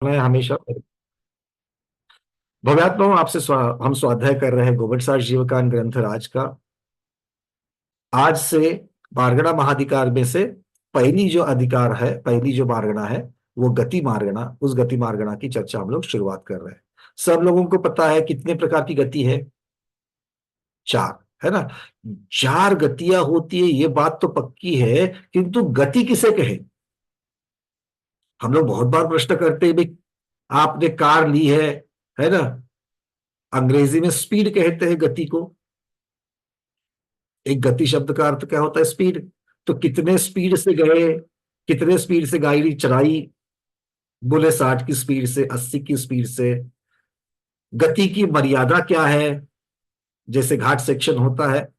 मैं हमेशा भव्यात्मा हूँ आपसे हम स्वाध्याय कर रहे हैं गोबरसार जीवकान ग्रंथ राज का। आज से मार्गणा महाधिकार में से पहली जो अधिकार है, पहली जो मार्गणा है, वो गति मार्गणा, उस गति मार्गणा की चर्चा हम लोग शुरुआत कर रहे हैं। सब लोगों को पता है कितने प्रकार की गति है? चार, है ना? चार गतियां होती है, ये बात तो पक्की है, किंतु गति किसे कहे? हम लोग बहुत बार प्रश्न करते हैं, भाई आपने कार ली है ना? अंग्रेजी में स्पीड कहते हैं गति को। एक गति शब्द का अर्थ क्या होता है? स्पीड। तो कितने स्पीड से गए, कितने स्पीड से गाड़ी चलाई? बोले 60 की स्पीड से, 80 की स्पीड से। गति की मर्यादा क्या है? जैसे घाट सेक्शन होता है,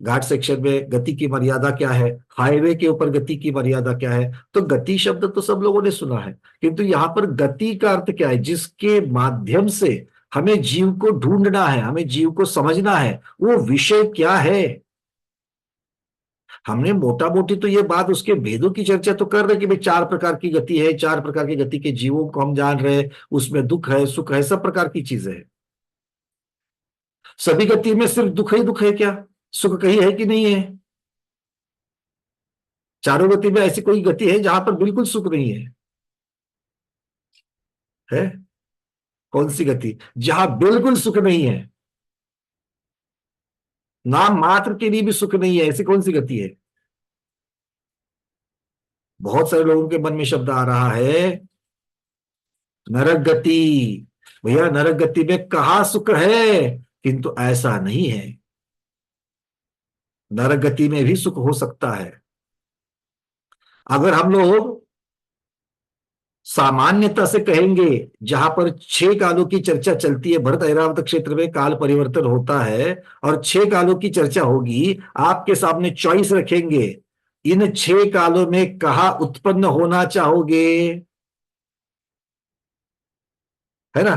घाट सेक्शन में गति की मर्यादा क्या है? हाईवे के ऊपर गति की मर्यादा क्या है? तो गति शब्द तो सब लोगों ने सुना है, किंतु यहां पर गति का अर्थ क्या है? जिसके माध्यम से हमें जीव को ढूंढना है, हमें जीव को समझना है, वो विषय क्या है? हमने मोटा मोटी तो ये बात उसके भेदों की चर्चा तो कर रहे कि भाई चार प्रकार की गति है, चार प्रकार की गति के जीवों को हम जान रहे हैं, उसमें दुख है, सुख है, सब प्रकार की चीजें हैं। सभी गति में सिर्फ दुख ही दुख है क्या? सुख कहीं है कि नहीं है? चारों गति में ऐसी कोई गति है जहां पर बिल्कुल सुख नहीं है? है? कौन सी गति जहां बिल्कुल सुख नहीं है? नाम मात्र के लिए भी सुख नहीं है, ऐसी कौन सी गति है? बहुत सारे लोगों के मन में शब्द आ रहा है नरक गति। भैया नरक गति में कहाँ सुख है? किंतु ऐसा नहीं है, नरक गति में भी सुख हो सकता है। अगर हम लोग सामान्यता से कहेंगे, जहां पर 6 कालों की चर्चा चलती है, भरत ऐरावत क्षेत्र में काल परिवर्तन होता है और 6 कालों की चर्चा होगी, आपके सामने चॉइस रखेंगे, इन 6 कालों में कहा उत्पन्न होना चाहोगे? है ना?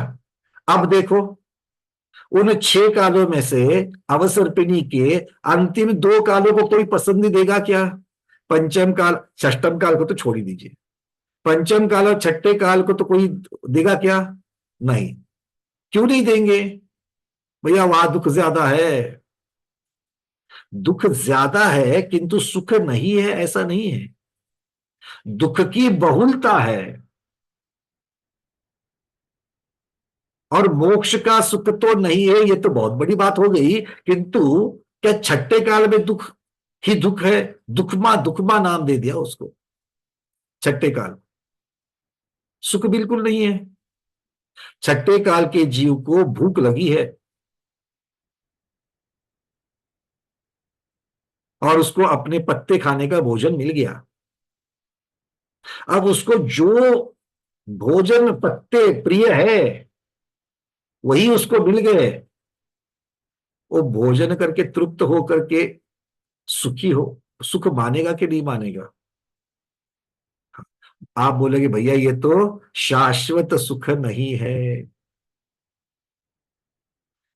अब देखो, उन 6 कालों में से अवसर्पिणी के अंतिम 2 कालों को कोई पसंद नहीं देगा क्या? पंचम काल, षष्टम काल को तो छोड़ ही दीजिए, पंचम काल और छठे काल को तो कोई देगा क्या? नहीं। क्यों नहीं देंगे? भैया वहां दुख ज्यादा है। दुख ज्यादा है किंतु सुख नहीं है, ऐसा नहीं है। दुख की बहुलता है। और मोक्ष का सुख तो नहीं है, ये तो बहुत बड़ी बात हो गई, किंतु क्या छठे काल में दुख ही दुख है? दुखमा दुखमा नाम दे दिया उसको। छठे काल सुख बिल्कुल नहीं है। छठे काल के जीव को भूख लगी है और उसको अपने पत्ते खाने का भोजन मिल गया। अब उसको जो भोजन पत्ते प्रिय है वही उसको मिल गए, वो भोजन करके तृप्त होकर के सुखी हो, सुख मानेगा कि नहीं मानेगा? आप बोलेंगे भैया ये तो शाश्वत सुख नहीं है।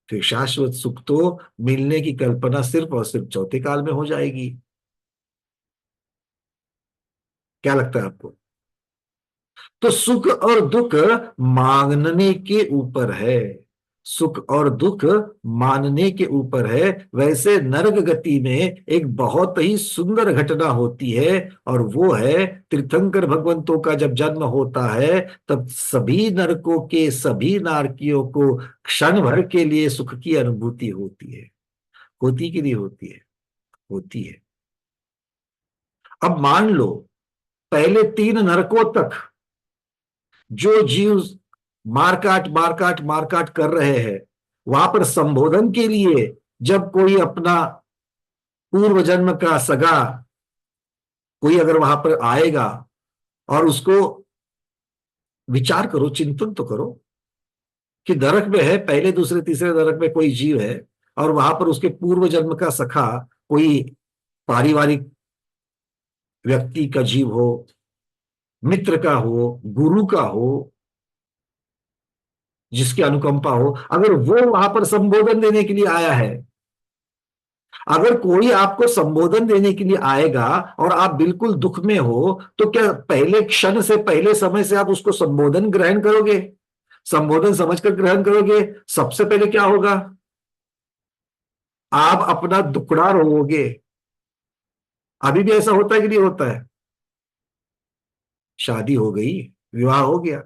फिर शाश्वत सुख तो मिलने की कल्पना सिर्फ और सिर्फ चौथे काल में हो जाएगी। क्या लगता है आपको? तो सुख और दुख मांगने के ऊपर है, सुख और दुख मानने के ऊपर है। वैसे नरक गति में एक बहुत ही सुंदर घटना होती है, और वो है तीर्थंकर भगवंतों का जब जन्म होता है, तब सभी नरकों के सभी नारकियों को क्षण भर के लिए सुख की अनुभूति होती है। होती कि नहीं होती है? होती है। अब मान लो पहले 3 नरकों तक जो जीव मारकाट मारकाट मारकाट कर रहे हैं, वहां पर संबोधन के लिए जब कोई अपना पूर्व जन्म का सगा कोई अगर वहां पर आएगा, और उसको विचार करो, चिंतन तो करो कि नरक में है, पहले दूसरे तीसरे नरक में कोई जीव है, और वहां पर उसके पूर्व जन्म का सखा कोई पारिवारिक व्यक्ति का जीव हो, मित्र का हो, गुरु का हो, जिसकी अनुकंपा हो, अगर वो वहां पर संबोधन देने के लिए आया है, अगर कोई आपको संबोधन देने के लिए आएगा और आप बिल्कुल दुख में हो, तो क्या पहले क्षण से, पहले समय से आप उसको संबोधन ग्रहण करोगे, संबोधन समझकर ग्रहण करोगे? सबसे पहले क्या होगा? आप अपना दुखड़ा रोओगे। अभी भी ऐसा होता है कि नहीं होता है? शादी हो गई, विवाह हो गया,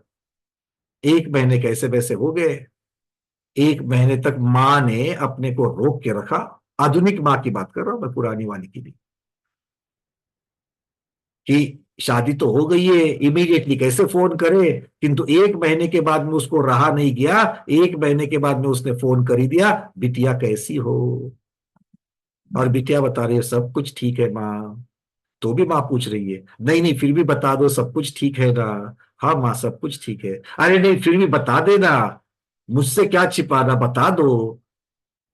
1 महीने कैसे वैसे हो गए, 1 महीने तक मां ने अपने को रोक के रखा। आधुनिक मां की बात कर रहा हूं मैं, पुरानी वाली की नहीं। कि शादी तो हो गई है, इमीडिएटली कैसे फोन करे, किंतु 1 महीने के बाद में उसको रहा नहीं गया, 1 महीने के बाद में उसने फोन कर ही दिया, बिटिया कैसी हो? और बिटिया बता रही है सब कुछ ठीक है माँ। तो भी माँ पूछ रही है, नहीं नहीं फिर भी बता दो सब कुछ ठीक है ना? हाँ माँ सब कुछ ठीक है। अरे नहीं फिर भी बता देना, मुझसे क्या छिपाना, बता दो।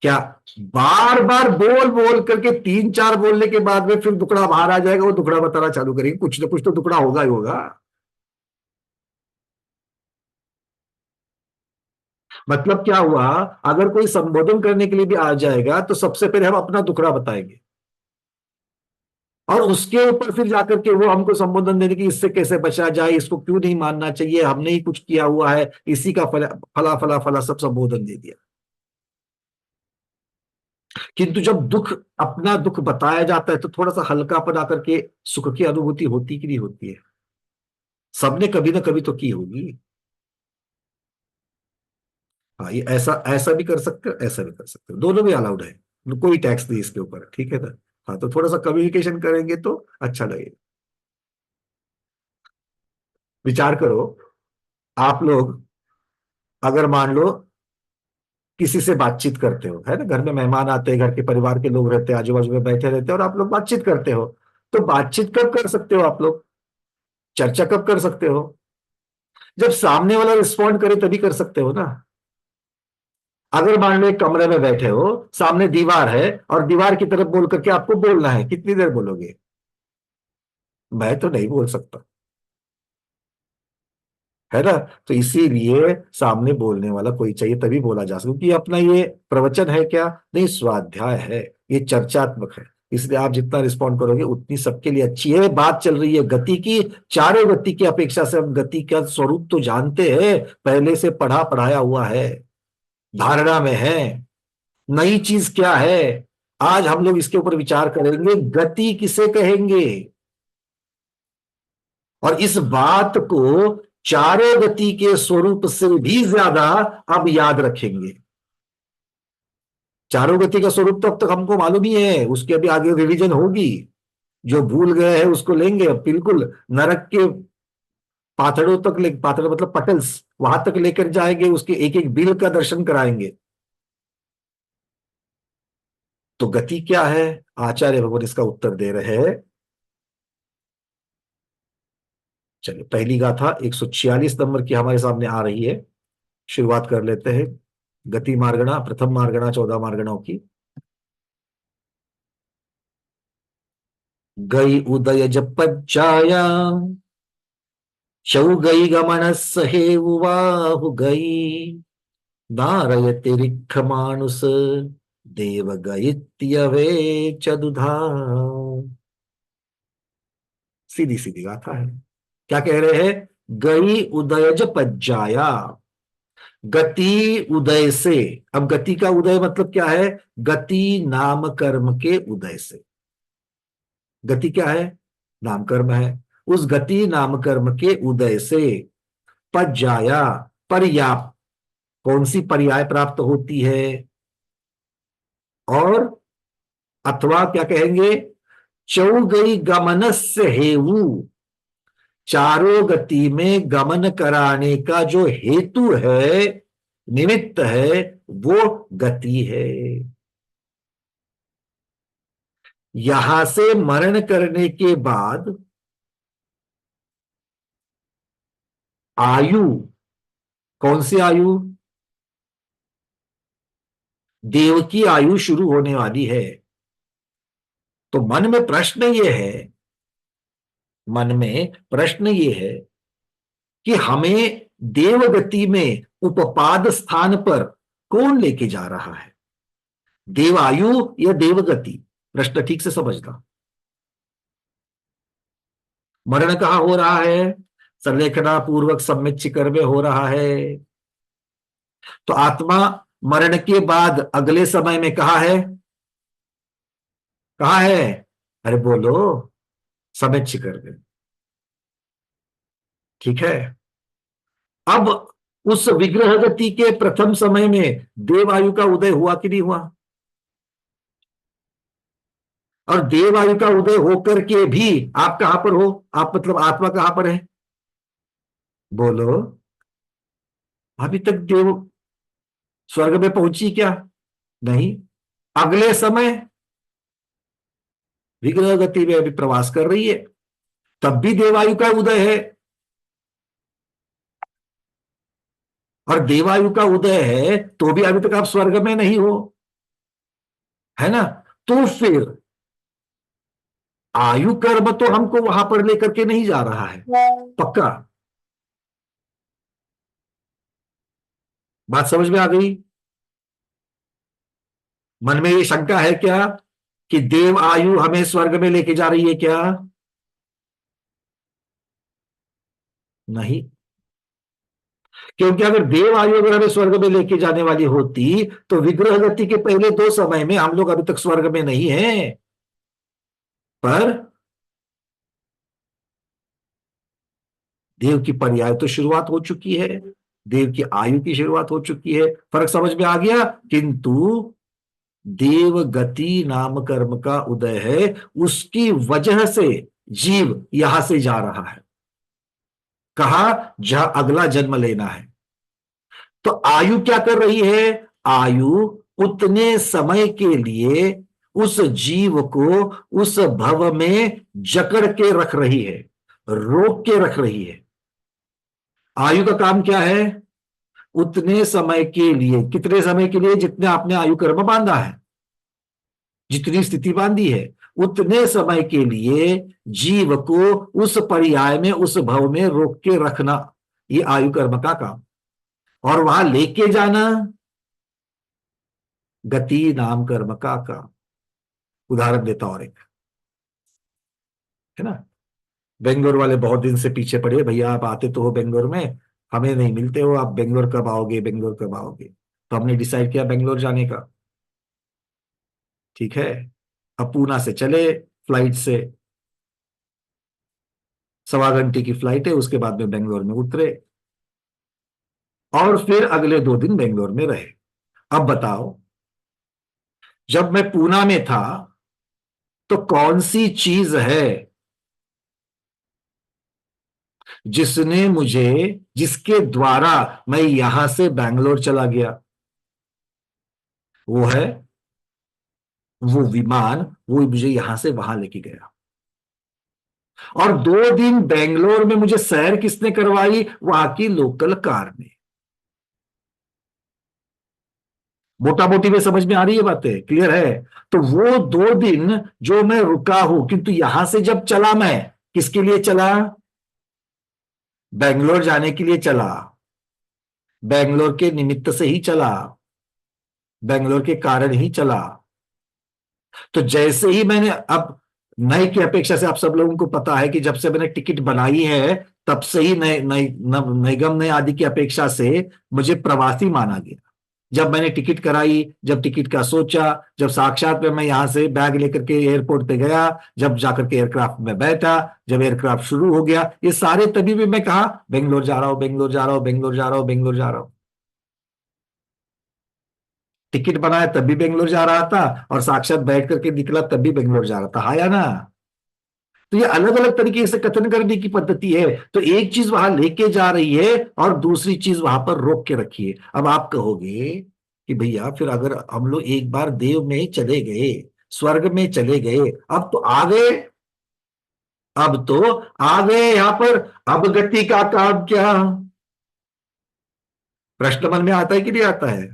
क्या? बार बार बोल बोल करके 3 4 बोलने के बाद में फिर दुखड़ा बाहर आ जाएगा, वो दुखड़ा बताना चालू करेगी, कुछ ना कुछ तो दुखड़ा होगा ही होगा। मतलब क्या हुआ? अगर कोई संबोधन करने के लिए भी आ जाएगा तो सबसे पहले हम अपना दुखड़ा बताएंगे, और उसके ऊपर फिर जाकर के वो हमको संबोधन देने की, इससे कैसे बचा जाए, इसको क्यों नहीं मानना चाहिए, हमने ही कुछ किया हुआ है, इसी का फला फला फला फला सब संबोधन दे दिया। किंतु जब दुख, अपना दुख बताया जाता है तो थोड़ा सा हल्कापन आकर के सुख की अनुभूति होती कि नहीं होती है? सबने कभी ना कभी तो की होगी। हाँ, ये ऐसा ऐसा भी कर सकते हो, ऐसा भी कर सकते हो, दोनों भी अलाउड है, कोई टैक्स नहीं इसके ऊपर, ठीक है ना? हाँ, तो थोड़ा सा कम्युनिकेशन करेंगे तो अच्छा लगेगा। विचार करो, आप लोग अगर मान लो किसी से बातचीत करते हो, है ना, घर में मेहमान आते हैं, घर के परिवार के लोग रहते हैं, आजू बाजू में बैठे रहते हैं और आप लोग बातचीत करते हो, तो बातचीत कब कर सकते हो आप लोग? चर्चा कब कर सकते हो? जब सामने वाला रिस्पॉन्ड करे तभी कर सकते हो ना। अगर मान लो एक कमरे में बैठे हो, सामने दीवार है और दीवार की तरफ बोल करके आपको बोलना है, कितनी देर बोलोगे? मैं तो नहीं बोल सकता, है ना? तो इसीलिए सामने बोलने वाला कोई चाहिए, तभी बोला जा सकता, क्योंकि अपना ये प्रवचन है क्या? नहीं, स्वाध्याय है, ये चर्चात्मक है। इसलिए आप जितना रिस्पॉन्ड करोगे उतनी सबके लिए अच्छी है। बात चल रही है गति की, चारों गति की अपेक्षा से हम गति का स्वरूप तो जानते हैं, पहले से पढ़ा पढ़ाया हुआ है, धारणा में है। नई चीज क्या है? आज हम लोग इसके ऊपर विचार करेंगे, गति किसे कहेंगे, और इस बात को चारों गति के स्वरूप से भी ज्यादा अब याद रखेंगे। चारों गति का स्वरूप तो अब तक हमको मालूम ही है, उसके अभी आगे रिवीजन होगी। जो भूल गए हैं उसको लेंगे अब बिल्कुल, नरक के पाथड़ों तक ले, पाथड़ मतलब पटल्स, वहां तक लेकर जाएंगे, उसके एक एक बिल का दर्शन कराएंगे। तो गति क्या है? आचार्य भगवान इसका उत्तर दे रहे हैं। चलिए, पहली गाथा 146 नंबर की हमारे सामने आ रही है, शुरुआत कर लेते हैं। गति मार्गणा, प्रथम मार्गणा 14 मार्गणाओं की। गई उदय जपज्जाया, चौ गई गमन सहेवाहु गई, नारयति रिख मानुस, देव गईत्यवे चदुधा। सीधी सीधी गाथा है। क्या कह रहे हैं? गई उदयज पज्जाया, गति उदय से। अब गति का उदय मतलब क्या है? गति नाम कर्म के उदय से। गति क्या है? नाम कर्म है। उस गति नाम कर्म के उदय से पज्जाया, पर्याप्त, कौन सी पर्याय प्राप्त होती है? और अथवा क्या कहेंगे? चौगई गमनस्य हेतु, चारों गति में गमन कराने का जो हेतु है, निमित्त है, वो गति है। यहां से मरण करने के बाद आयु, कौन सी आयु? देव की आयु शुरू होने वाली है। तो मन में प्रश्न ये है, मन में प्रश्न ये है कि हमें देव गति में उपपाद स्थान पर कौन लेके जा रहा है? देवायु या देवगति? प्रश्न ठीक से समझना। मरण कहाँ हो रहा है? संलेखना पूर्वक सम्मित शिखर में हो रहा है। तो आत्मा मरण के बाद अगले समय में कहा है? कहा है? अरे बोलो। सम्मित शिखर में। ठीक है। अब उस विग्रह गति के प्रथम समय में देवायु का उदय हुआ कि नहीं हुआ? और देवायु का उदय होकर के भी आप कहां पर हो? आप मतलब आत्मा कहां पर है? बोलो। अभी तक देव स्वर्ग में पहुंची क्या? नहीं। अगले समय विग्रह गति में अभी प्रवास कर रही है, तब भी देवायु का उदय है। और देवायु का उदय है तो भी अभी तक आप स्वर्ग में नहीं हो, है ना? तो फिर आयु कर्म तो हमको वहां पर लेकर के नहीं जा रहा है, पक्का? बात समझ में आ गई? मन में ये शंका है क्या कि देव आयु हमें स्वर्ग में लेके जा रही है क्या? नहीं। क्योंकि अगर देव आयु अगर हमें स्वर्ग में लेके जाने वाली होती तो विग्रह गति के पहले दो समय में हम लोग अभी तक स्वर्ग में नहीं हैं। पर देव की पर्याय तो शुरुआत हो चुकी है, देव की आयु की शुरुआत हो चुकी है। फर्क समझ में आ गया? किंतु देव गति नाम कर्म का उदय है, उसकी वजह से जीव यहां से जा रहा है। कहा? जहां अगला जन्म लेना है। तो आयु क्या कर रही है? आयु उतने समय के लिए उस जीव को उस भव में जकड़ के रख रही है, रोक के रख रही है। आयु का काम क्या है? उतने समय के लिए, कितने समय के लिए? जितने आपने आयु कर्म बांधा है, जितनी स्थिति बांधी है, उतने समय के लिए जीव को उस पर्याय में, उस भव में रोक के रखना, ये आयु कर्म का काम। और वहां लेके जाना गति नाम कर्म का काम। उदाहरण देता और एक, है ना? बेंगलोर वाले बहुत दिन से पीछे पड़े, भैया आप आते तो हो बेंगलोर में, हमें नहीं मिलते हो, आप बेंगलोर कब आओगे, बेंगलोर कब आओगे? तो हमने डिसाइड किया बेंगलोर जाने का। ठीक है। अब पूना से चले फ्लाइट से, 1.25 घंटे की फ्लाइट है, उसके बाद में बेंगलोर में उतरे और फिर अगले 2 दिन बेंगलोर में रहे। अब बताओ, जब मैं पूना में था तो कौन सी चीज है जिसने मुझे, जिसके द्वारा मैं यहां से बैंगलोर चला गया? वो है वो विमान, वो मुझे यहां से वहां लेके गया। और 2 दिन बेंगलोर में मुझे सैर किसने करवाई? वहां की लोकल कार में। मोटा मोटी में समझ में आ रही है बातें? क्लियर है? तो वो 2 दिन जो मैं रुका हूं, किंतु यहां से जब चला, मैं किसके लिए चला? बेंगलोर जाने के लिए चला, बेंगलोर के निमित्त से ही चला, बेंगलोर के कारण ही चला। तो जैसे ही मैंने, अब नए की अपेक्षा से आप सब लोगों को पता है कि जब से मैंने टिकट बनाई है तब से ही नए नए निगम नए आदि की अपेक्षा से मुझे प्रवासी माना गया। जब मैंने टिकट कराई, जब टिकट का सोचा, जब साक्षात में मैं यहां से बैग लेकर के एयरपोर्ट पे गया, जब जाकर के एयरक्राफ्ट में बैठा, जब एयरक्राफ्ट शुरू हो गया, ये सारे तभी भी मैं कहा बेंगलोर जा रहा हूं, बेंगलोर जा रहा हूं, बेंगलोर जा रहा हूं, बेंगलोर जा रहा हूं। टिकट बनाया तब भी बेंगलोर जा रहा था, और साक्षात बैठ करके निकला तब भी बेंगलोर जा रहा था। हाँ या ना? तो ये अलग अलग तरीके से कथन करने की पद्धति है। तो एक चीज वहां लेके जा रही है और दूसरी चीज वहां पर रोक के रखी है। अब आप कहोगे कि भैया फिर अगर हम लोग एक बार देव में चले गए, स्वर्ग में चले गए, अब तो आ गए, अब तो आ गए यहां पर, अब गति का काम क्या? प्रश्न मन में आता है कि नहीं आता है?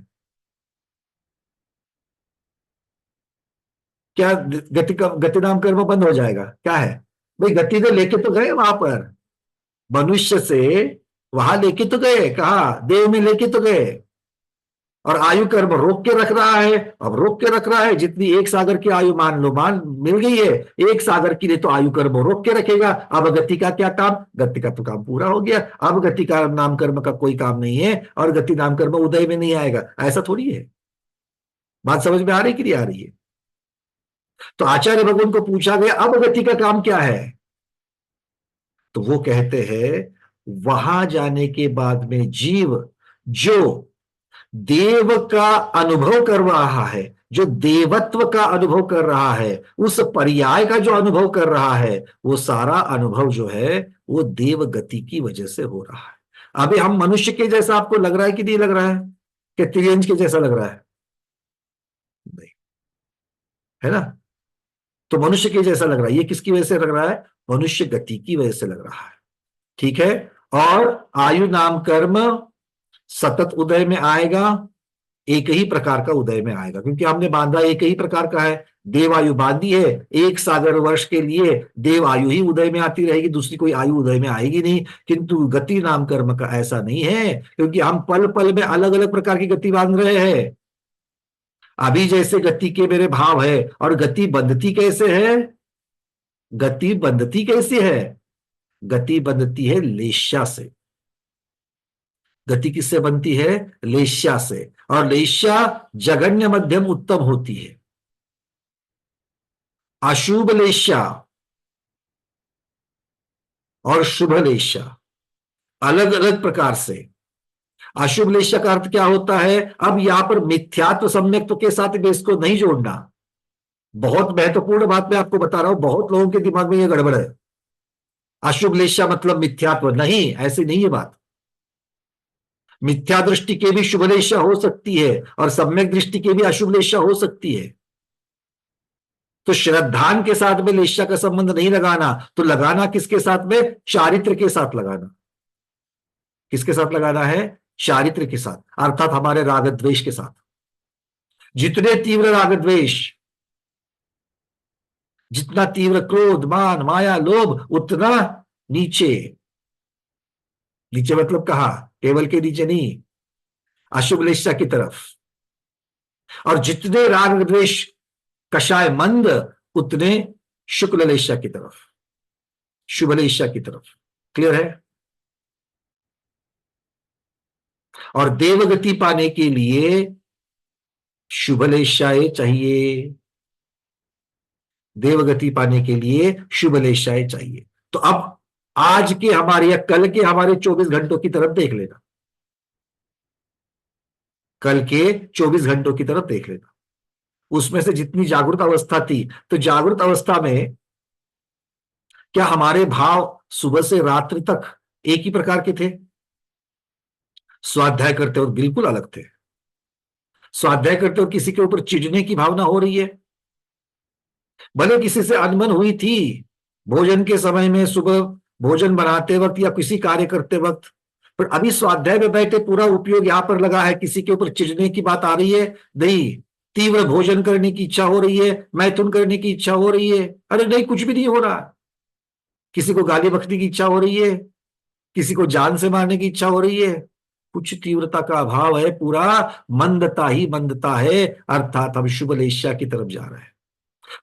क्या गति का, गति नाम कर्म बंद हो जाएगा? क्या है भाई, गति तो लेके तो गए वहां पर, मनुष्य से वहां लेके तो गए, कहा देव में लेके तो गए। और आयु कर्म रोक के रख रहा है। अब रोक के रख रहा है, जितनी एक सागर की आयु मान लो मान मिल गई है, एक सागर की लिए तो आयु कर्म रोक के रखेगा। अब गति का क्या काम, गति का तो काम पूरा हो गया। अब गति का नाम कर्म का कोई काम नहीं है, और गति नाम कर्म उदय में नहीं आएगा, ऐसा थोड़ी है। बात समझ में आ रही कि नहीं आ रही है? तो आचार्य भगवान को पूछा गया अब गति का काम क्या है, तो वो कहते हैं वहां जाने के बाद में जीव जो देव का अनुभव कर रहा है, जो देवत्व का अनुभव कर रहा है, उस पर्याय का जो अनुभव कर रहा है, वो सारा अनुभव जो है वो देव गति की वजह से हो रहा है। अभी हम मनुष्य के जैसा आपको लग रहा है कि नहीं लग रहा है, कि त्रियंज के जैसा लग रहा है? नहीं, है ना? तो मनुष्य के जैसा लग रहा है, ये किसकी वजह से लग रहा है? मनुष्य गति की वजह से लग रहा है। ठीक है। और आयु नाम कर्म सतत उदय में आएगा, एक ही प्रकार का उदय में आएगा, क्योंकि हमने बांधा एक ही प्रकार का है। देव आयु बांधी है, एक सागर वर्ष के लिए देव आयु ही उदय में आती रहेगी, दूसरी कोई आयु उदय में आएगी नहीं। किंतु गति नाम कर्म का ऐसा नहीं है, क्योंकि हम पल पल में अलग अलग प्रकार की गति बांध रहे हैं। अभी जैसे गति के मेरे भाव है, और गति बंधती कैसे है? गति बंधती कैसे है? गति बंधती है लेश्या से। गति किससे बनती है? लेश्या से। और लेश्या जघन्य मध्यम उत्तम होती है। अशुभ लेश्या और शुभ लेश्या अलग अलग प्रकार से। अशुभ लेश्या का अर्थ क्या होता है? अब यहां पर मिथ्यात्व सम्यक्त्व के साथ बेस को नहीं जोड़ना। बहुत महत्वपूर्ण बात मैं आपको बता रहा हूं, बहुत लोगों के दिमाग में यह गड़बड़ है। अशुभ लेश्या मतलब मिथ्यात्व नहीं, ऐसी नहीं है बात। मिथ्या दृष्टि के भी शुभ लेश्या हो सकती है, और सम्यक दृष्टि के भी अशुभ लेश्या हो सकती है। तो श्रद्धान के साथ में लेश्या का संबंध नहीं लगाना, तो लगाना किसके साथ में? चारित्र के साथ लगाना। किसके साथ लगाना है? चारित्र के साथ, अर्थात हमारे राग द्वेष के साथ। जितने तीव्र राग द्वेष, जितना तीव्र क्रोध मान माया लोभ, उतना नीचे। नीचे मतलब कहा? टेबल के नीचे नहीं, अशुभ लेश्या की तरफ। और जितने राग द्वेष कषाय मंद, उतने शुक्ल लेश्या की तरफ, शुभ लेश्या की तरफ। क्लियर है? और देवगति पाने के लिए शुभ लेश्याएं चाहिए। देवगति पाने के लिए शुभ लेश्याएं चाहिए। तो अब आज के हमारे या कल के हमारे 24 घंटों की तरफ देख लेना। कल के 24 घंटों की तरफ देख लेना। उसमें से जितनी जागृत अवस्था थी, तो जागृत अवस्था में क्या हमारे भाव सुबह से रात्रि तक एक ही प्रकार के थे? स्वाध्याय करते वक्त बिल्कुल अलग थे। स्वाध्याय करते वक्त किसी के ऊपर चिढ़ने की भावना हो रही है, भले किसी से अनबन हुई थी भोजन के समय में, सुबह भोजन बनाते वक्त या किसी कार्य करते वक्त, पर अभी स्वाध्याय में बैठे पूरा उपयोग यहां पर लगा है, किसी के ऊपर चिढ़ने की बात आ रही है नहीं। तीव्र भोजन करने की इच्छा हो रही है, मैथुन करने की इच्छा हो रही है, अरे नहीं कुछ भी नहीं हो रहा। किसी को गाली बकने की इच्छा हो रही है, किसी को जान से मारने की इच्छा हो रही है, कुछ तीव्रता का अभाव है, पूरा मंदता ही मंदता है, अर्थात हम शुभ लेश्या की तरफ जा रहे हैं।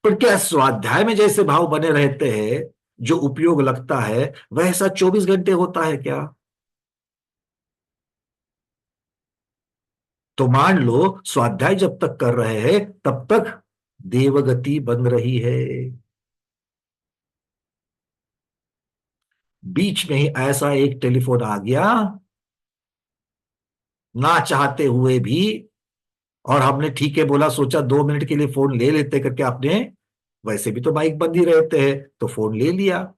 पर क्या स्वाध्याय में जैसे भाव बने रहते हैं, जो उपयोग लगता है, वैसा 24 घंटे होता है क्या? तो मान लो स्वाध्याय जब तक कर रहे हैं तब तक देवगति बन रही है। बीच में ही ऐसा एक टेलीफोन आ गया, ना चाहते हुए भी, और हमने ठीक है बोला, सोचा 2 मिनट के लिए फोन ले लेते करके, आपने वैसे भी तो माइक बंद ही रहते हैं तो फोन ले लिया,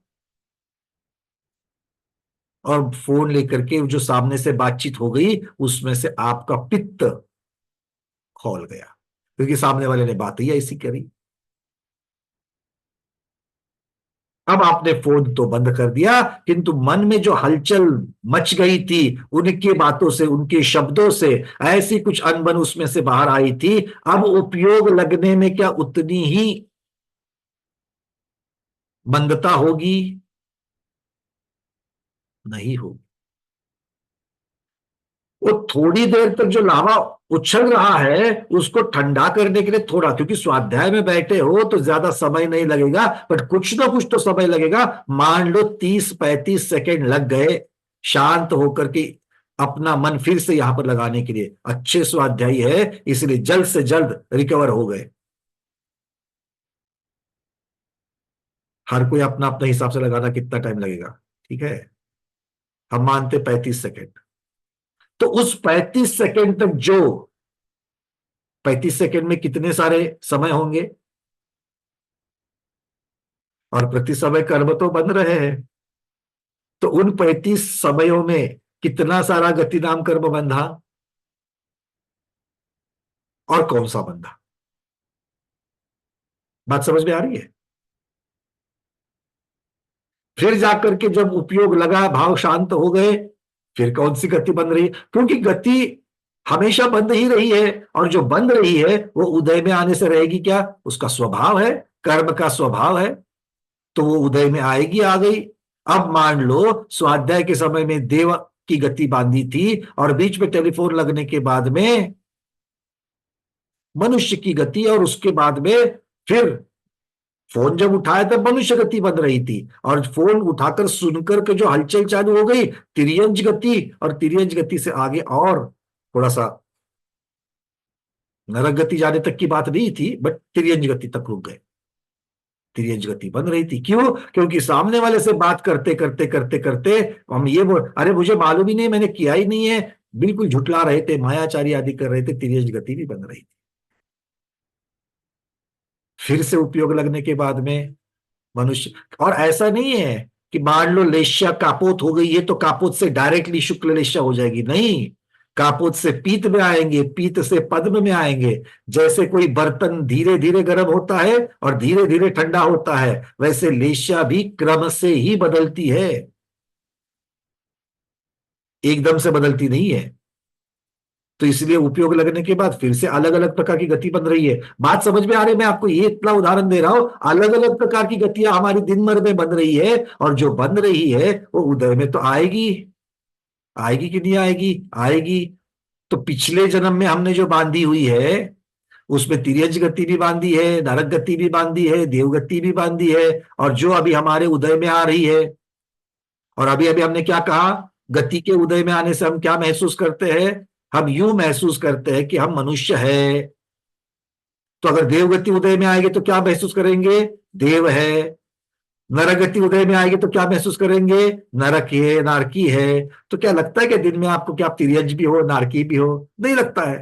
और फोन लेकर के जो सामने से बातचीत हो गई उसमें से आपका पित्त खोल गया, क्योंकि सामने वाले ने बात ही ऐसी करी। अब आपने फोन तो बंद कर दिया, किंतु मन में जो हलचल मच गई थी उनके बातों से, उनके शब्दों से, ऐसी कुछ अनबन उसमें से बाहर आई थी। अब उपयोग लगने में क्या उतनी ही मंदता होगी? नहीं होगी। वो थोड़ी देर तक जो लावा उछल रहा है उसको ठंडा करने के लिए थोड़ा, क्योंकि स्वाध्याय में बैठे हो तो ज्यादा समय नहीं लगेगा, बट कुछ ना कुछ तो समय लगेगा। मान लो 30-35 सेकेंड लग गए शांत होकर के अपना मन फिर से यहां पर लगाने के लिए। अच्छे स्वाध्यायी है इसलिए जल्द से जल्द रिकवर हो गए। हर कोई अपना अपने हिसाब से लगाना कितना टाइम लगेगा, ठीक है। हम मानते 35 सेकेंड। तो उस 35 सेकेंड तक जो 35 सेकेंड में कितने सारे समय होंगे, और प्रति समय कर्म तो बन रहे हैं। तो उन 35 समयों में कितना सारा गति नाम कर्म बंधा, और कौन सा बंधा। बात समझ में आ रही है। फिर जाकर के जब उपयोग लगा, भाव शांत हो गए, फिर कौन सी गति बन रही है, क्योंकि गति हमेशा बंद ही रही है, और जो बंद रही है वो उदय में आने से रहेगी क्या, उसका स्वभाव है, कर्म का स्वभाव है। तो वो उदय में आएगी, आ गई। अब मान लो स्वाध्याय के समय में देव की गति बांधी थी, और बीच में टेलीफोन लगने के बाद में मनुष्य की गति, और उसके बाद में फिर फोन जब उठाया तब मनुष्य गति बन रही थी, और फोन उठाकर सुनकर के जो हलचल चालू हो गई, तिर्यंज गति, और तिर्यंज गति से आगे और थोड़ा सा नरक गति जाने तक की बात नहीं थी, बट तिर्यंज गति तक रुक गए। तिर्यंज गति बन रही थी, क्यों, क्योंकि सामने वाले से बात करते करते करते करते हम ये बोल, अरे मुझे मालूम ही नहीं, मैंने किया ही नहीं है, बिल्कुल झुठला रहे थे, मायाचारी आदि कर रहे थे, तिर्यंज गति भी बन रही थी। फिर से उपयोग लगने के बाद में मनुष्य, और ऐसा नहीं है कि मान लो लेश्या कापोत हो गई है तो कापोत से डायरेक्टली शुक्ल लेश्या हो जाएगी, नहीं। कापोत से पीत में आएंगे, पीत से पद्म में आएंगे। जैसे कोई बर्तन धीरे धीरे गर्म होता है और धीरे धीरे ठंडा होता है, वैसे लेश्या भी क्रम से ही बदलती है, एकदम से बदलती नहीं है। तो इसलिए उपयोग लगने के बाद फिर से अलग अलग प्रकार की गति बन रही है। बात समझ में आ रही है, मैं आपको ये इतना उदाहरण दे रहा हूं, अलग अलग प्रकार की गतियां हमारी दिन भर में बन रही है, और जो बन रही है वो उदय में तो आएगी। आएगी कि नहीं आएगी, आएगी। तो पिछले जन्म में हमने जो बांधी हुई है उसमें तिर्यज गति भी बांधी है, नरक गति भी बांधी है, देवगति भी बांधी है, और जो अभी हमारे उदय में आ रही है। और अभी अभी हमने क्या कहा, गति के उदय में आने से हम क्या महसूस करते हैं, हम यूं महसूस करते हैं कि हम मनुष्य है। तो अगर देवगति उदय में आएंगे तो क्या महसूस करेंगे, देव है। नरगति उदय में आएगी तो क्या महसूस करेंगे, नरक है, नारकी है। तो क्या लगता है कि दिन में आपको क्या आप तिर्यज भी हो, नारकी भी हो, नहीं लगता है।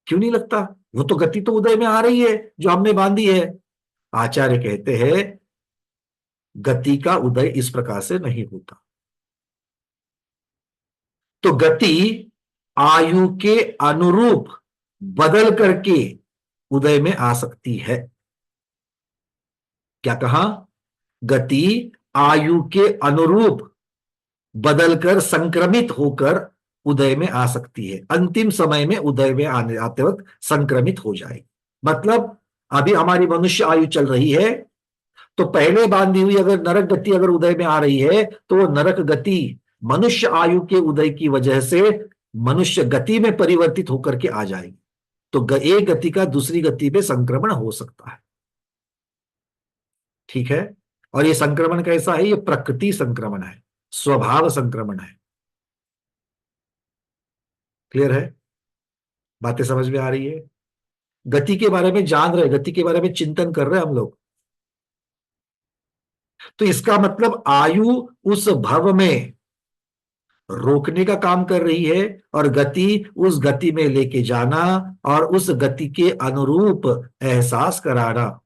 क्यों नहीं लगता, वो तो गति तो उदय में आ रही है जो हमने बांधी है। आचार्य कहते हैं गति का उदय इस प्रकार से नहीं होता। तो गति आयु के अनुरूप बदल करके उदय में आ सकती है। क्या कहा, गति आयु के अनुरूप बदलकर संक्रमित होकर उदय में आ सकती है, अंतिम समय में उदय में आने आते वक्त संक्रमित हो जाएगी। मतलब अभी हमारी मनुष्य आयु चल रही है, तो पहले बांधी हुई अगर नरक गति अगर उदय में आ रही है तो वो नरक गति मनुष्य आयु के उदय की वजह से मनुष्य गति में परिवर्तित होकर के आ जाएगी। तो एक गति का दूसरी गति में संक्रमण हो सकता है, ठीक है। और ये संक्रमण कैसा है, ये प्रकृति संक्रमण है, स्वभाव संक्रमण है। क्लियर है, बातें समझ में आ रही है। गति के बारे में जान रहे, गति के बारे में चिंतन कर रहे हैं हम लोग। तो इसका मतलब आयु उस भव में रोकने का काम कर रही है, और गति उस गति में लेके जाना और उस गति के अनुरूप एहसास कराना,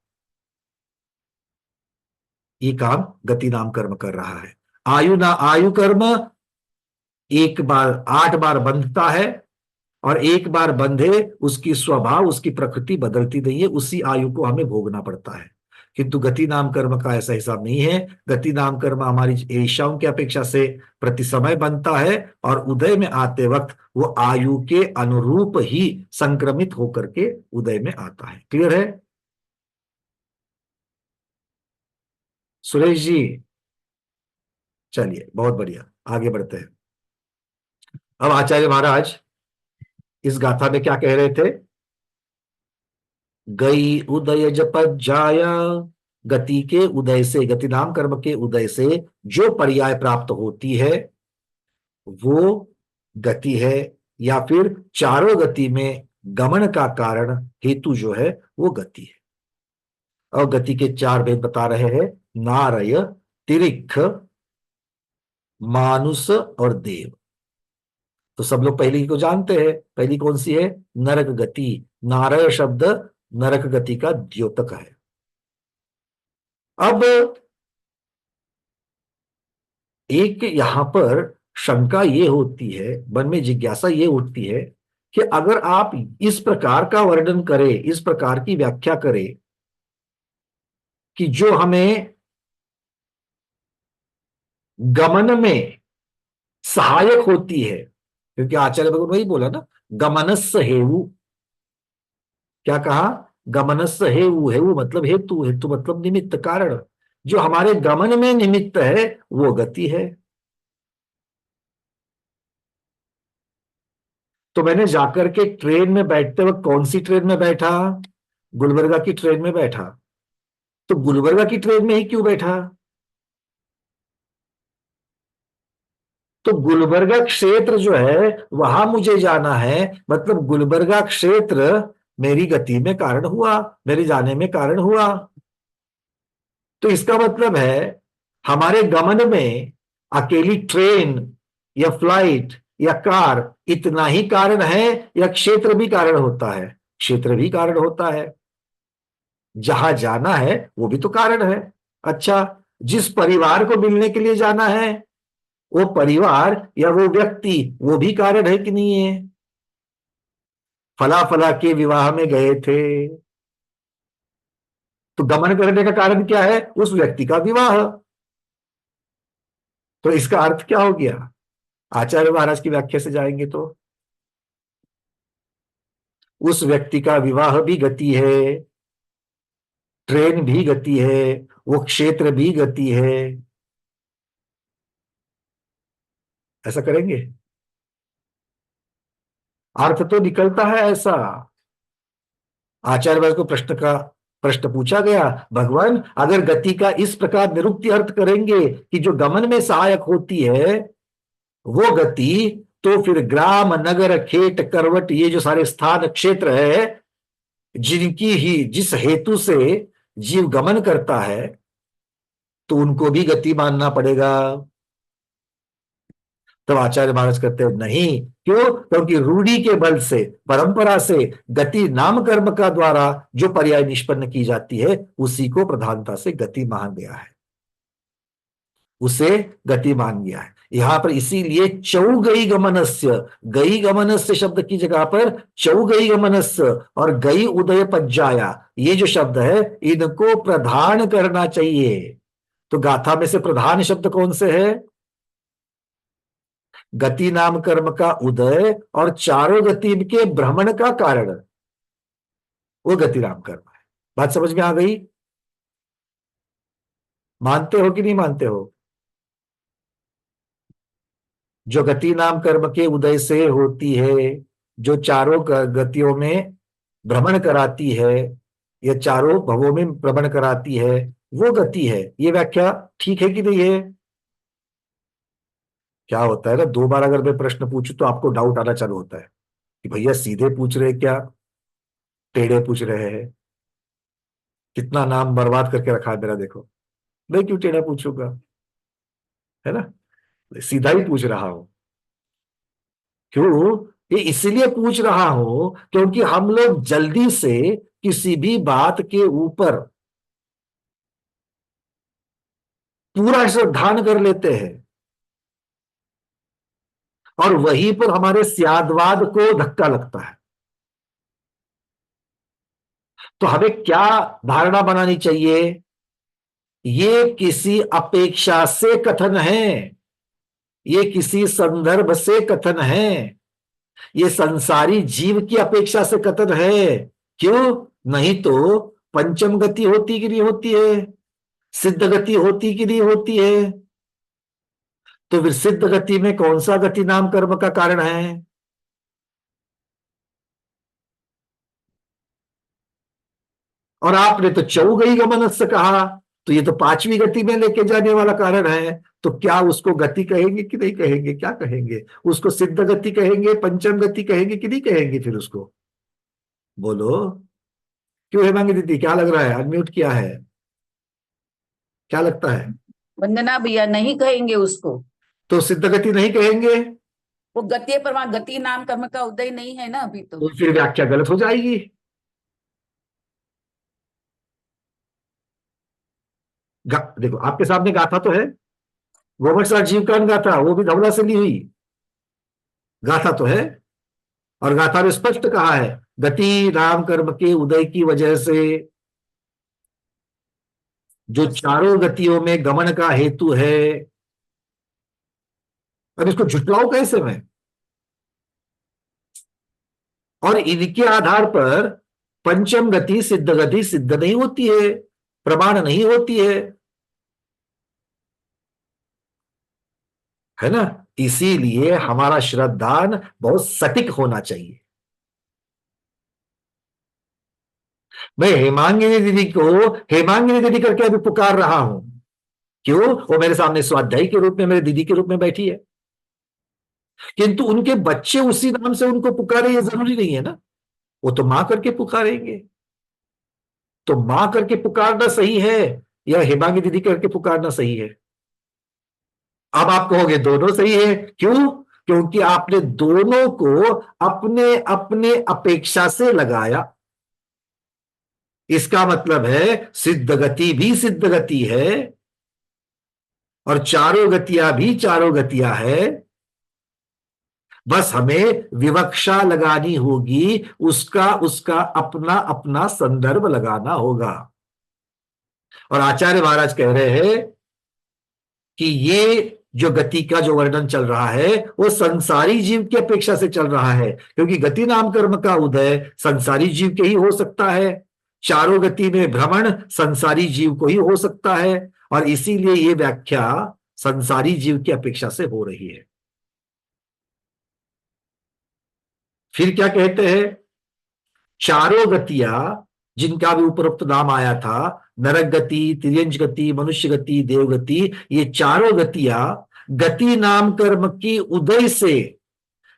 ये काम गति नाम कर्म कर रहा है। आयु ना आयु कर्म एक बार 8 बार बंधता है, और एक बार बंधे उसकी स्वभाव उसकी प्रकृति बदलती नहीं है, उसी आयु को हमें भोगना पड़ता है। किंतु गति नाम कर्म का ऐसा हिसाब नहीं है। गति नाम कर्म हमारी ईर्षाओं की अपेक्षा से प्रति समय बनता है, और उदय में आते वक्त वो आयु के अनुरूप ही संक्रमित होकर के उदय में आता है। क्लियर है सुरेश जी। चलिए बहुत बढ़िया, आगे बढ़ते हैं। अब आचार्य महाराज इस गाथा में क्या कह रहे थे? गई उदय जपज्जाया, गति के उदय से, गति नाम कर्म के उदय से जो पर्याय प्राप्त होती है वो गति है, या फिर चारों गति में गमन का कारण हेतु जो है वो गति है। और गति के चार भेद बता रहे हैं, नारय, तिरिक्ष, मानुष और देव। तो सब लोग पहली को जानते हैं, पहली कौन सी है? नरक गति। नारय शब्द नरक गति का द्योतक है। अब एक यहां पर शंका ये होती है, मन में जिज्ञासा ये उठती है कि अगर आप इस प्रकार का वर्णन करें, इस प्रकार की व्याख्या करें कि जो हमें गमन में सहायक होती है, क्योंकि आचार्य भगवान वही बोला ना, गमनस्य हेतु। क्या कहा? गमनस्य हेतु, हेतु मतलब हेतु, हेतु मतलब निमित्त, कारण। जो हमारे गमन में निमित्त है वो गति है। तो मैंने जाकर के ट्रेन में बैठते वक्त कौन सी ट्रेन में बैठा? गुलबर्गा की ट्रेन में बैठा। तो गुलबर्गा की ट्रेन में ही क्यों बैठा? तो गुलबर्गा क्षेत्र जो है वहां मुझे जाना है, मतलब गुलबर्गा क्षेत्र मेरी गति में कारण हुआ, मेरे जाने में कारण हुआ। तो इसका मतलब है हमारे गमन में अकेली ट्रेन या फ्लाइट या कार इतना ही कारण है, या क्षेत्र भी कारण होता है? क्षेत्र भी कारण होता है। जहां जाना है वो भी तो कारण है। अच्छा, जिस परिवार को मिलने के लिए जाना है वो परिवार या वो व्यक्ति वो भी कारण है कि नहीं है? फला फला के विवाह में गए थे, तो गमन करने का कारण क्या है? उस व्यक्ति का विवाह। तो इसका अर्थ क्या हो गया? आचार्य महाराज की व्याख्या से जाएंगे तो उस व्यक्ति का विवाह भी गति है, ट्रेन भी गति है, वो क्षेत्र भी गति है। ऐसा करेंगे? अर्थ तो निकलता है ऐसा। आचार्य को प्रश्न पूछा गया, भगवान अगर गति का इस प्रकार निरुक्ति अर्थ करेंगे कि जो गमन में सहायक होती है वो गति, तो फिर ग्राम नगर खेत करवट ये जो सारे स्थान क्षेत्र है जिनकी ही जिस हेतु से जीव गमन करता है तो उनको भी गति मानना पड़ेगा। तब आचार्य महाराज कहते हैं नहीं। क्यों? क्योंकि रूढ़ी के बल से, परंपरा से गति नाम कर्म का द्वारा जो पर्याय निष्पन्न की जाती है उसी को प्रधानता से गति मान गया है, उसे गति मान गया है। यहां पर इसीलिए चौगई गमनस्य, गई गमनस्य शब्द की जगह पर चौगई गमनस्य और गई उदय पज्जाया ये जो शब्द है इनको प्रधान करना चाहिए। तो गाथा में से प्रधान शब्द कौन से है? गति नाम कर्म का उदय और चारों गति के भ्रमण का कारण वो गति नाम कर्म है। बात समझ में आ गई? मानते हो कि नहीं मानते हो? जो गति नाम कर्म के उदय से होती है, जो चारों गतियों में भ्रमण कराती है या चारों भवों में भ्रमण कराती है वो गति है। ये व्याख्या ठीक है कि नहीं है? क्या होता है ना, दो बार अगर मैं प्रश्न पूछूं तो आपको डाउट आना चालू होता है कि भैया सीधे पूछ रहे क्या, टेढ़े पूछ रहे हैं। कितना नाम बर्बाद करके रखा है मेरा, देखो। मैं क्यों टेढ़ा पूछूंगा, है ना? सीधा ही पूछ रहा हूं। क्यों? ये इसलिए पूछ रहा हूं क्योंकि हम लोग जल्दी से किसी भी बात के ऊपर पूरा श्रद्धान कर लेते हैं और वहीं पर हमारे स्यादवाद को धक्का लगता है। तो हमें क्या धारणा बनानी चाहिए? ये किसी अपेक्षा से कथन है, ये किसी संदर्भ से कथन है, ये संसारी जीव की अपेक्षा से कथन है। क्यों? नहीं तो पंचम गति होती कि नहीं होती है, सिद्ध गति होती कि नहीं होती है। तो फिर सिद्ध गति में कौन सा गति नाम कर्म का कारण है? और आपने तो चौगई गमनस्य कहा, तो ये तो पांचवी गति में लेके जाने वाला कारण है। तो क्या उसको गति कहेंगे कि नहीं कहेंगे, क्या कहेंगे? उसको सिद्ध गति कहेंगे, पंचम गति कहेंगे कि नहीं कहेंगे फिर उसको? बोलो। क्यों हेमांगी दीदी, क्या लग रहा है? अनम्यूट किया है, क्या लगता है? वंदना भैया, नहीं कहेंगे उसको। तो सिद्ध गति नहीं कहेंगे? वो गति है, पर वहां गति नाम कर्म का उदय नहीं है ना अभी तो। तो फिर व्याख्या गलत हो जाएगी। देखो आपके सामने गाथा तो है, गोबर सार जीवकान गाथा, वो भी धवला से ली हुई गाथा तो है। और गाथा में स्पष्ट कहा है, गति नाम कर्म के उदय की वजह से जो चारों गतियों में गमन का हेतु है। अब इसको झुटलाऊं कैसे मैं? और इनके आधार पर पंचम गति सिद्ध गति सिद्ध नहीं होती है, प्रमाण नहीं होती है ना? इसीलिए हमारा श्रद्धान बहुत सटीक होना चाहिए। मैं हेमांगिनी दीदी को हेमांगिनी दीदी करके अभी पुकार रहा हूं। क्यों? वो मेरे सामने स्वाध्यायी के रूप में, मेरे दीदी के रूप में बैठी है। किंतु उनके बच्चे उसी नाम से उनको पुकारे, ये जरूरी नहीं है ना। वो तो मां करके पुकारेंगे। तो मां करके पुकारना सही है या हेमांगी दीदी करके पुकारना सही है? अब आप कहोगे दोनों सही है। क्यों? क्योंकि आपने दोनों को अपने अपने अपेक्षा से लगाया। इसका मतलब है सिद्ध गति भी सिद्ध गति है और चारों गतियां भी चारों गतियां है। बस हमें विवक्षा लगानी होगी, उसका उसका अपना अपना संदर्भ लगाना होगा। और आचार्य महाराज कह रहे हैं कि ये जो गति का जो वर्णन चल रहा है वो संसारी जीव की अपेक्षा से चल रहा है, क्योंकि गति नाम कर्म का उदय संसारी जीव के ही हो सकता है। चारों गति में भ्रमण संसारी जीव को ही हो सकता है, और इसीलिए ये व्याख्या संसारी जीव की अपेक्षा से हो रही है। फिर क्या कहते हैं? चारों गतियां जिनका भी उपरोक्त नाम आया था, नरक गति, तिर्यंच गति, मनुष्य गति, देवगति, ये चारों गतियां गति नाम कर्म की उदय से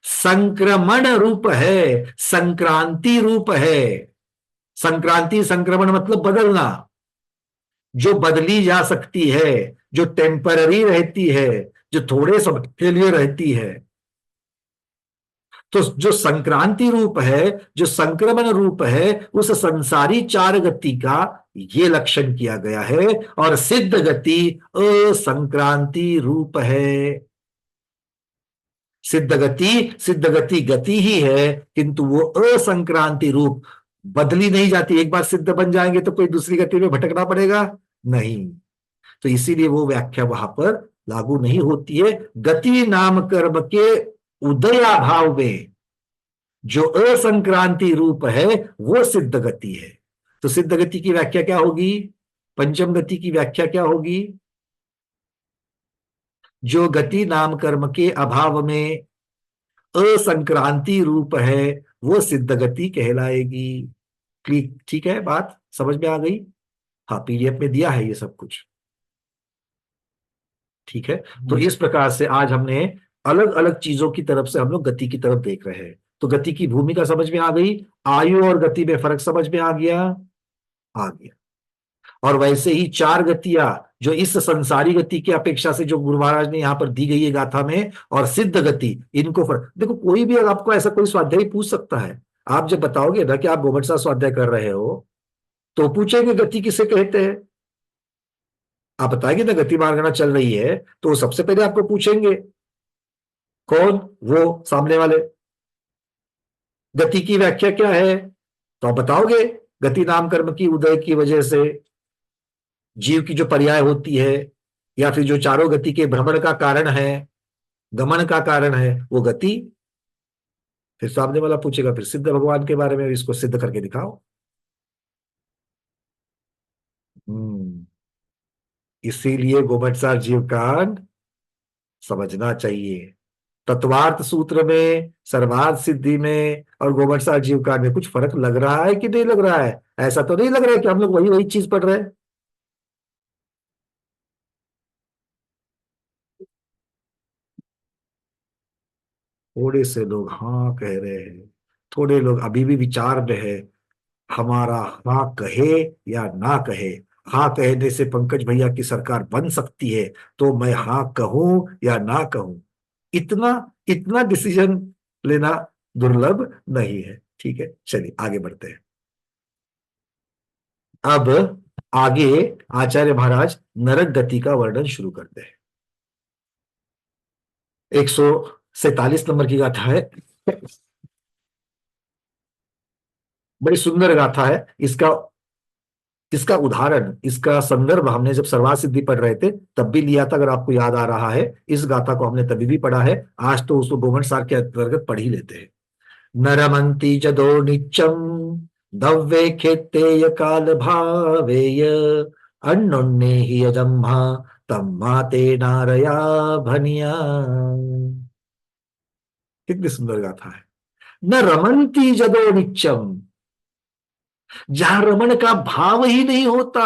संक्रमण रूप है, संक्रांति रूप है। संक्रांति, संक्रमण मतलब बदलना, जो बदली जा सकती है, जो टेम्पररी रहती है, जो थोड़े समय के लिए रहती है। तो जो संक्रांति रूप है, जो संक्रमण रूप है, उस संसारी चार गति का ये लक्षण किया गया है। और सिद्ध गति असंक्रांति रूप है। सिद्ध गति गति ही है, किंतु वो असंक्रांति रूप, बदली नहीं जाती। एक बार सिद्ध बन जाएंगे तो कोई दूसरी गति में भटकना पड़ेगा नहीं। तो इसीलिए वो व्याख्या वहां पर लागू नहीं होती है। गति नाम कर्म के उदयाभाव में जो असंक्रांति रूप है वो सिद्ध गति है। तो सिद्ध गति की व्याख्या क्या होगी? पंचम गति की व्याख्या क्या होगी? जो गति नाम कर्म के अभाव में असंक्रांति रूप है वो सिद्ध गति कहलाएगी। ठीक है, बात समझ में आ गई? हाँ, पीडीएफ में दिया है ये सब कुछ। ठीक है। तो इस प्रकार से आज हमने अलग अलग चीजों की तरफ से हम लोग गति की तरफ देख रहे हैं। तो गति की भूमिका समझ में आ गई, आयु और गति में फर्क समझ में आ गया। आ गया। और वैसे ही चार गतियां जो इस संसारी गति की अपेक्षा से जो गुरु महाराज ने यहां पर दी गई है गाथा में, और सिद्ध गति, इनको फर्क देखो। कोई भी अगर आपको ऐसा कोई स्वाध्याय पूछ सकता है, आप जब बताओगे ना कि आप गोमट साहब स्वाध्याय कर रहे हो, तो पूछेंगे गति किसे कहते हैं। आप बताएंगे ना गति मार्गना चल रही है, तो सबसे पहले आपको पूछेंगे कौन? वो सामने वाले। गति की व्याख्या क्या है? तो आप बताओगे गति नाम कर्म की उदय की वजह से जीव की जो पर्याय होती है, या फिर जो चारों गति के भ्रमण का कारण है, गमन का कारण है, वो गति। फिर सामने वाला पूछेगा फिर सिद्ध भगवान के बारे में, इसको सिद्ध करके दिखाओ। इसीलिए गोमट सार जीव कांड समझना चाहिए। तत्वार्थ सूत्र में, सर्वार्थ सिद्धि में और गोवत्सार जीवकार में कुछ फर्क लग रहा है कि नहीं लग रहा है? ऐसा तो नहीं लग रहा है कि हम लोग वही वही चीज पढ़ रहे हैं। थोड़े से लोग हाँ कह रहे हैं, थोड़े लोग अभी भी विचार में है। हमारा हाँ कहे या ना कहे, हाँ कहने से पंकज भैया की सरकार बन सकती है, तो मैं हाँ कहूं या ना कहूं, इतना इतना डिसीजन लेना दुर्लभ नहीं है। ठीक है, चलिए आगे बढ़ते हैं। अब आगे आचार्य महाराज नरक गति का वर्णन शुरू करते हैं। 147 नंबर की गाथा है। बड़ी सुंदर गाथा है। इसका इसका उदाहरण, इसका संदर्भ हमने जब सर्वार सिद्धि पढ़ रहे थे तब भी लिया था, अगर आपको याद आ रहा है। इस गाथा को हमने तभी भी पढ़ा है, आज तो उसको गोमन सार के अंतर्गत पढ़ ही लेते हैं। नरमंती जदो निच्चम दव्ये खेतेय काल भावेय अन्योन्ये हि यजम्हा तम्मा ते नारया भनिया। कितनी सुंदर गाथा है। न रमंती जदो निच्चम, जहां रमन का भाव ही नहीं होता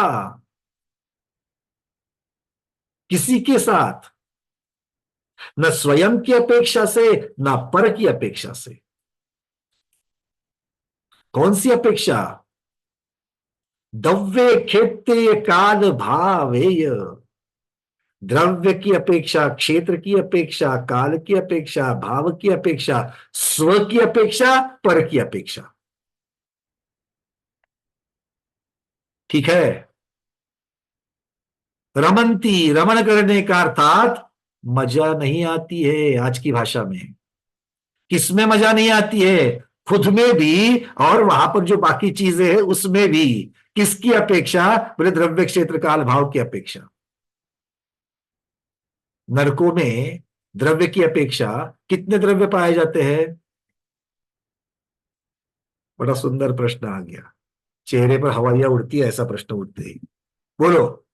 किसी के साथ, न स्वयं की अपेक्षा से न पर की अपेक्षा से। कौन सी अपेक्षा? दव्ये खेत्य काल भावेय, द्रव्य की अपेक्षा, क्षेत्र की अपेक्षा, काल की अपेक्षा, भाव की अपेक्षा, स्व की अपेक्षा, पर की अपेक्षा। ठीक है। रमंती, रमन करने का अर्थात मजा नहीं आती है। आज की भाषा में किसमें मजा नहीं आती है? खुद में भी और वहां पर जो बाकी चीजें हैं उसमें भी। किसकी अपेक्षा? बोले द्रव्य क्षेत्र काल भाव की अपेक्षा। नरकों में द्रव्य की अपेक्षा कितने द्रव्य पाए जाते हैं? बड़ा सुंदर प्रश्न आ गया। चेहरे पर हवाइयां उड़ती है ऐसा प्रश्न उठते ही। बोलो,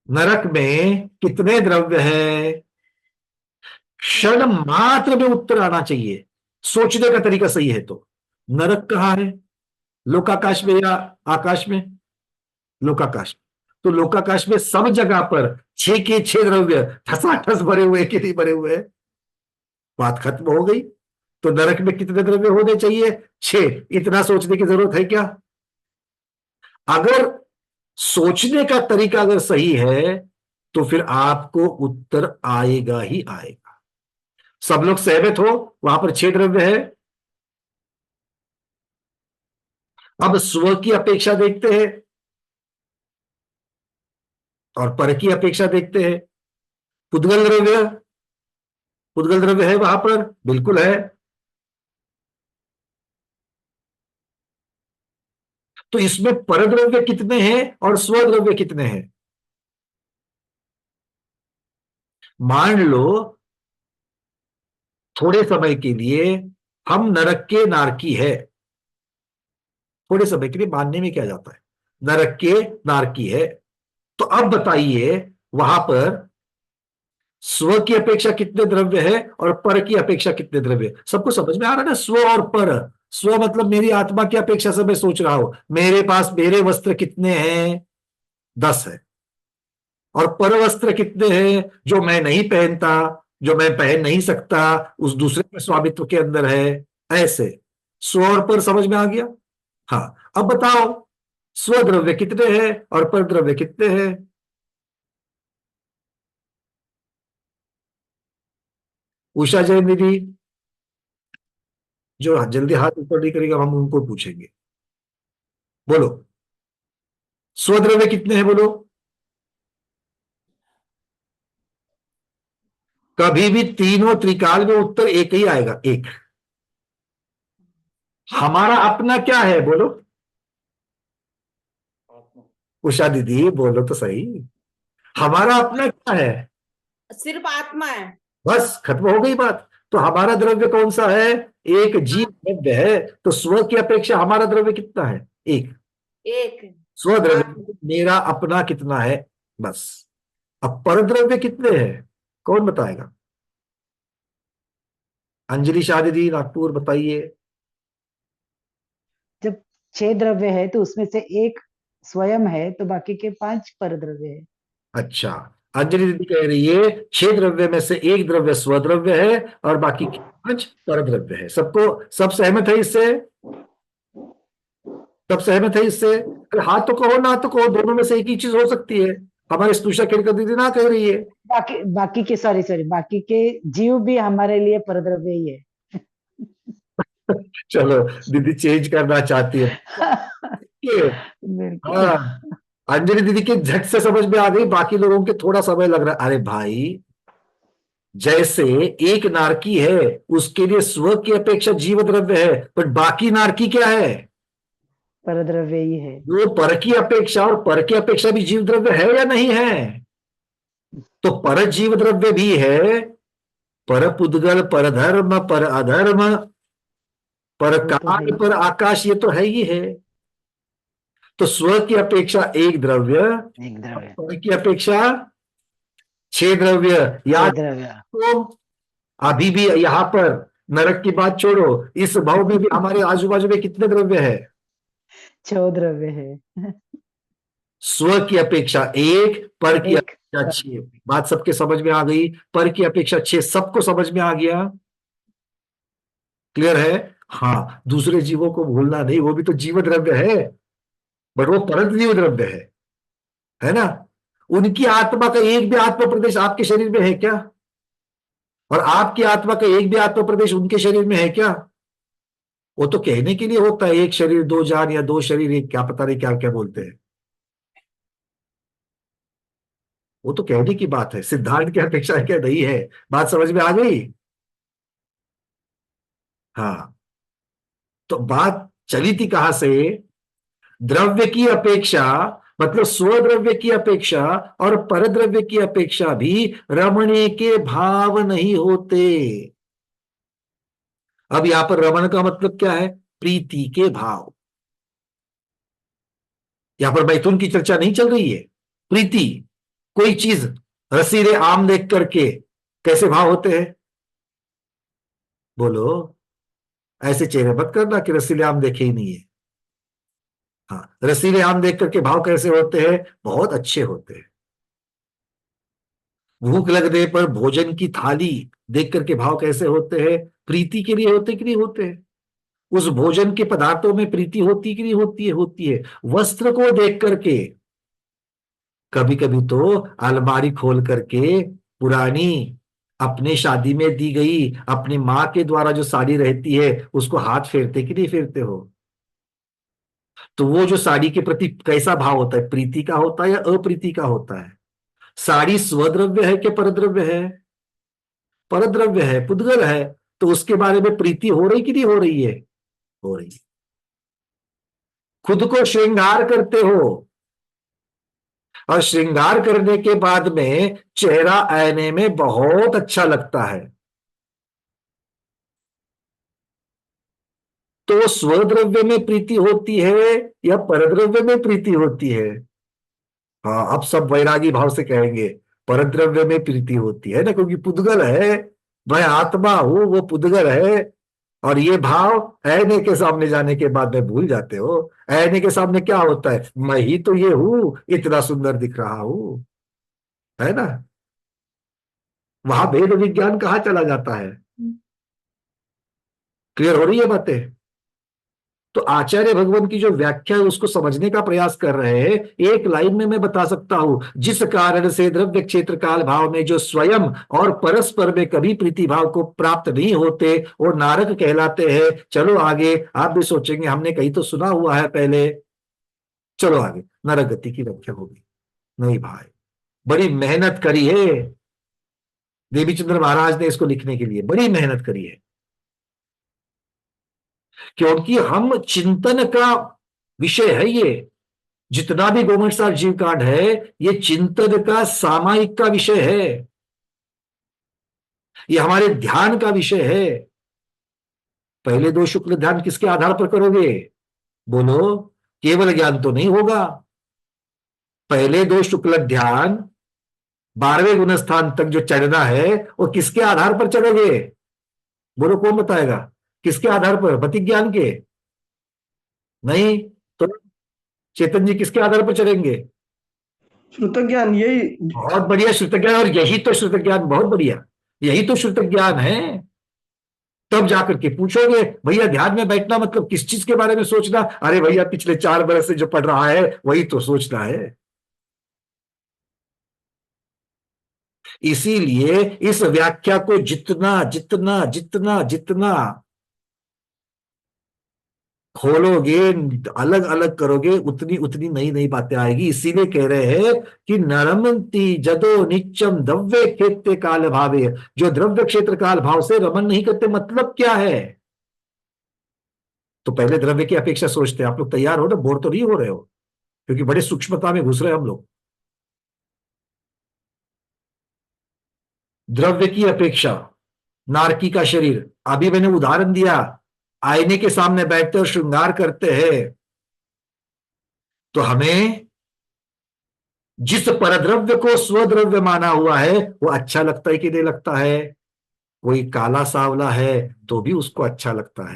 नरक में कितने द्रव्य हैं? क्षण मात्र में उत्तर आना चाहिए, सोचने का तरीका सही है तो। नरक कहाँ है? लोकाकाश में या आकाश में? लोकाकाश। तो लोकाकाश में सब जगह पर छह के छह द्रव्य ठसाठस भरे हुए कि नहीं भरे हुए? बात खत्म हो गई। तो नरक में कितने द्रव्य होने चाहिए? छह। इतना सोचने की जरूरत है क्या? अगर सोचने का तरीका अगर सही है तो फिर आपको उत्तर आएगा ही आएगा। सब लोग सहमत हो वहां पर छह द्रव्य है। अब स्व की अपेक्षा देखते हैं और पर की अपेक्षा देखते हैं। पुद्गल द्रव्य, पुद्गल द्रव्य है वहां पर? बिल्कुल है। तो इसमें पर द्रव्य कितने हैं और स्व द्रव्य कितने हैं? मान लो थोड़े समय के लिए हम नरक के नारकी है, थोड़े समय के लिए मानने में क्या जाता है, नरक के नारकी है। तो अब बताइए वहां पर स्व की अपेक्षा कितने द्रव्य है और पर की अपेक्षा कितने द्रव्य? सबको समझ में आ रहा है ना? स्व और पर। स्व मतलब मेरी आत्मा की अपेक्षा से मैं सोच रहा हूं, मेरे पास मेरे वस्त्र कितने हैं? 10 है। और पर वस्त्र कितने हैं जो मैं नहीं पहनता, जो मैं पहन नहीं सकता, उस दूसरे के स्वामित्व के अंदर है। ऐसे स्व और पर समझ में आ गया? हाँ। अब बताओ स्व द्रव्य कितने हैं और पर द्रव्य कितने हैं? उषा जैन दीदी, जो जल्दी हाथ ऊपर नहीं करेगा हम उनको पूछेंगे। बोलो, स्वद्रव्य कितने हैं बोलो। कभी भी तीनों त्रिकाल में उत्तर एक ही आएगा, एक। हमारा अपना क्या है बोलो? उषा दीदी बोलो तो सही, हमारा अपना क्या है? सिर्फ आत्मा है। बस खत्म हो गई बात। तो हमारा द्रव्य कौन सा है? एक जीव हाँ, द्रव्य है। तो स्व की अपेक्षा हमारा द्रव्य कितना है? एक। एक स्व आत्मा। द्रव्य मेरा अपना कितना है? बस। अब पर द्रव्य कितने हैं? कौन बताएगा? अंजलि शाह दीदी, नागपुर, बताइए। जब 6 द्रव्य है तो उसमें से एक स्वयं है, तो बाकी के 5 परद्रव्य है। अच्छा, अंजलि दीदी कह रही है 6 द्रव्य में से एक द्रव्य स्वद्रव्य है और बाकी के 5 परद्रव्य है। सबको, सब सहमत है इससे? सब सहमत है इससे? अरे हाथ तो कहो, ना तो कहो, दोनों में से एक ही चीज हो सकती है। हमारी स्तुषा केड़कर दीदी ना कह रही है। बाकी बाकी के, सॉरी सॉरी, बाकी के जीव भी हमारे लिए परद्रव्य ही है। चलो, दीदी चेंज करना चाहती है ये। बिल्कुल। हाँ, अंजलि दीदी के झट से समझ में आ गई, बाकी लोगों के थोड़ा समय लग रहा है। अरे भाई, जैसे एक नारकी है, उसके लिए स्व की अपेक्षा जीव द्रव्य है, पर बाकी नारकी क्या है? परद्रव्य ही है। वो पर की अपेक्षा, और पर की अपेक्षा भी जीव द्रव्य है या नहीं है? तो पर जीव द्रव्य भी है, पर पुद्गल, पर धर्म, पर अधर्म, पर वो तो है काल, ही। पर आकाश, ये तो है ही है। तो स्व की अपेक्षा एक द्रव्य, एक और द्रव्य, पर की अपेक्षा 6 द्रव्य। 6 याद द्रव्य। तो, अभी भी यहां पर नरक की बात छोड़ो, इस भाव में भी हमारे आजू बाजू में कितने द्रव्य है? 6 द्रव्य है। स्व की अपेक्षा एक, पर की एक अपेक्षा पर। 6। बात सबके समझ में आ गई? पर की अपेक्षा 6, सबको समझ में आ गया? क्लियर है? हाँ, दूसरे जीवों को भूलना नहीं, वो भी तो जीव द्रव्य है, बट वो परत जीव द्रव्य है ना? उनकी आत्मा का एक भी आत्मा प्रदेश आपके शरीर में है क्या? और आपकी आत्मा का एक भी आत्मा प्रदेश उनके शरीर में है क्या? वो तो कहने के लिए होता है, एक शरीर दो जान, या दो शरीर एक, क्या पता नहीं क्या क्या बोलते हैं। वो तो कहने की बात है, सिद्धांत की अपेक्षा क्या नहीं है। बात समझ में आ गई? हाँ, तो बात चली थी कहां से? द्रव्य की अपेक्षा, मतलब स्वद्रव्य की अपेक्षा और परद्रव्य की अपेक्षा भी रमणीय के भाव नहीं होते। अब यहां पर रमण का मतलब क्या है? प्रीति के भाव। यहां पर मैथुन की चर्चा नहीं चल रही है, प्रीति। कोई चीज, रसीले आम देख करके कैसे भाव होते हैं? बोलो, ऐसे चेहरे मत करना कि रसीले आम देखे ही नहीं है। हाँ, रसीले आम देख करके भाव कैसे होते हैं? बहुत अच्छे होते हैं। भूख लगने पर भोजन की थाली देख करके भाव कैसे होते हैं? प्रीति के लिए होते कि नहीं होते हैं? उस भोजन के पदार्थों में प्रीति होती कि नहीं होती है? होती है। वस्त्र को देख करके, कभी कभी तो अलमारी खोल करके पुरानी, अपने शादी में दी गई अपनी माँ के द्वारा जो साड़ी रहती है, उसको हाथ फेरते कि नहीं फेरते हो? तो वो जो साड़ी के प्रति कैसा भाव होता है? प्रीति का होता है या अप्रीति का होता है? साड़ी स्वद्रव्य है कि परद्रव्य है? परद्रव्य है, पुद्गल है। तो उसके बारे में प्रीति हो रही कि नहीं हो रही है? हो रही है। खुद को श्रृंगार करते हो, और श्रृंगार करने के बाद में चेहरा आईने में बहुत अच्छा लगता है, तो स्वद्रव्य में प्रीति होती है या परद्रव्य में प्रीति होती है? हाँ, अब सब वैरागी भाव से कहेंगे परद्रव्य में प्रीति होती है ना, क्योंकि पुद्गल है। मैं आत्मा हूं, वो पुद्गल है। और ये भाव ऐने के सामने जाने के बाद में भूल जाते हो। ऐने के सामने क्या होता है? मैं ही तो ये हूं, इतना सुंदर दिख रहा हूं, है ना? वहां भेद विज्ञान कहाँ चला जाता है? क्लियर हो रही है बातें? तो आचार्य भगवान की जो व्याख्या है उसको समझने का प्रयास कर रहे हैं। एक लाइन में मैं बता सकता हूं, जिस कारण से द्रव्य क्षेत्र काल भाव में जो स्वयं और परस्पर में कभी प्रीति भाव को प्राप्त नहीं होते, वो नारक कहलाते हैं। चलो आगे, आप भी सोचेंगे हमने कहीं तो सुना हुआ है पहले। चलो आगे, नरक गति की व्याख्या होगी। नहीं भाई, बड़ी मेहनत करी है देवीचंद्र महाराज ने इसको लिखने के लिए, बड़ी मेहनत करी है। क्योंकि हम चिंतन का विषय है ये। जितना भी गोमट सार जीव कांड है, ये चिंतन का, सामायिक का विषय है। ये हमारे ध्यान का विषय है। पहले दो शुक्ल ध्यान किसके आधार पर करोगे? बोलो, केवल ज्ञान तो नहीं होगा। पहले दो शुक्ल ध्यान 12वें गुणस्थान तक जो चढ़ना है वो किसके आधार पर चढ़ोगे? बोलो, कौन बताएगा? किसके आधार पर? मति ज्ञान के? नहीं तो चेतन जी किसके आधार पर चढ़ेंगे? श्रुत ज्ञान, यही बहुत बढ़िया, श्रुत ज्ञान। और यही तो श्रुत ज्ञान, बहुत बढ़िया, यही तो श्रुत ज्ञान है। तब जाकर के पूछोगे भैया ध्यान में बैठना मतलब किस चीज के बारे में सोचना? अरे भैया पिछले 4 बरस से जो पढ़ रहा है वही तो सोचना है। इसीलिए इस व्याख्या को जितना जितना जितना जितना खोलोगे, अलग अलग करोगे, उतनी उतनी नई नई बातें आएगी। इसीलिए कह रहे हैं कि नरमंती जदो नित्यम द्रव्य क्षेत्र काल भावे। जो द्रव्य क्षेत्र काल भाव से रमन नहीं करते, मतलब क्या है? तो पहले द्रव्य की अपेक्षा सोचते हैं। आप लोग तैयार हो ना, बोर तो नहीं हो रहे हो? क्योंकि बड़े सूक्ष्मता में घुस रहे हैं हम लोग। द्रव्य की अपेक्षा नारकी का शरीर। अभी मैंने उदाहरण दिया, आईने के सामने बैठते और श्रृंगार करते हैं, तो हमें जिस परद्रव्य को स्वद्रव्य माना हुआ है वो अच्छा लगता है कि नहीं लगता है? कोई काला सांवला है तो भी उसको अच्छा लगता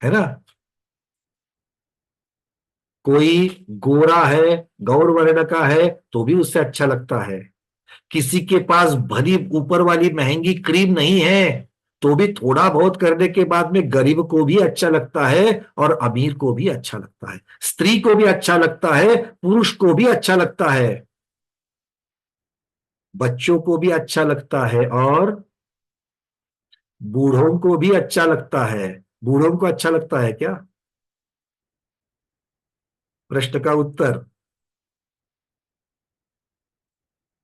है ना? कोई गोरा है, गौर वर्ण का है, तो भी उससे अच्छा लगता है। किसी के पास भली ऊपर वाली महंगी क्रीम नहीं है, तो भी थोड़ा बहुत करने के बाद में गरीब को भी अच्छा लगता है और अमीर को भी अच्छा लगता है, स्त्री को भी अच्छा लगता है, पुरुष को भी अच्छा लगता है, बच्चों को भी अच्छा लगता है और बूढ़ों को भी अच्छा लगता है। बूढ़ों को अच्छा लगता है क्या? प्रश्न का उत्तर।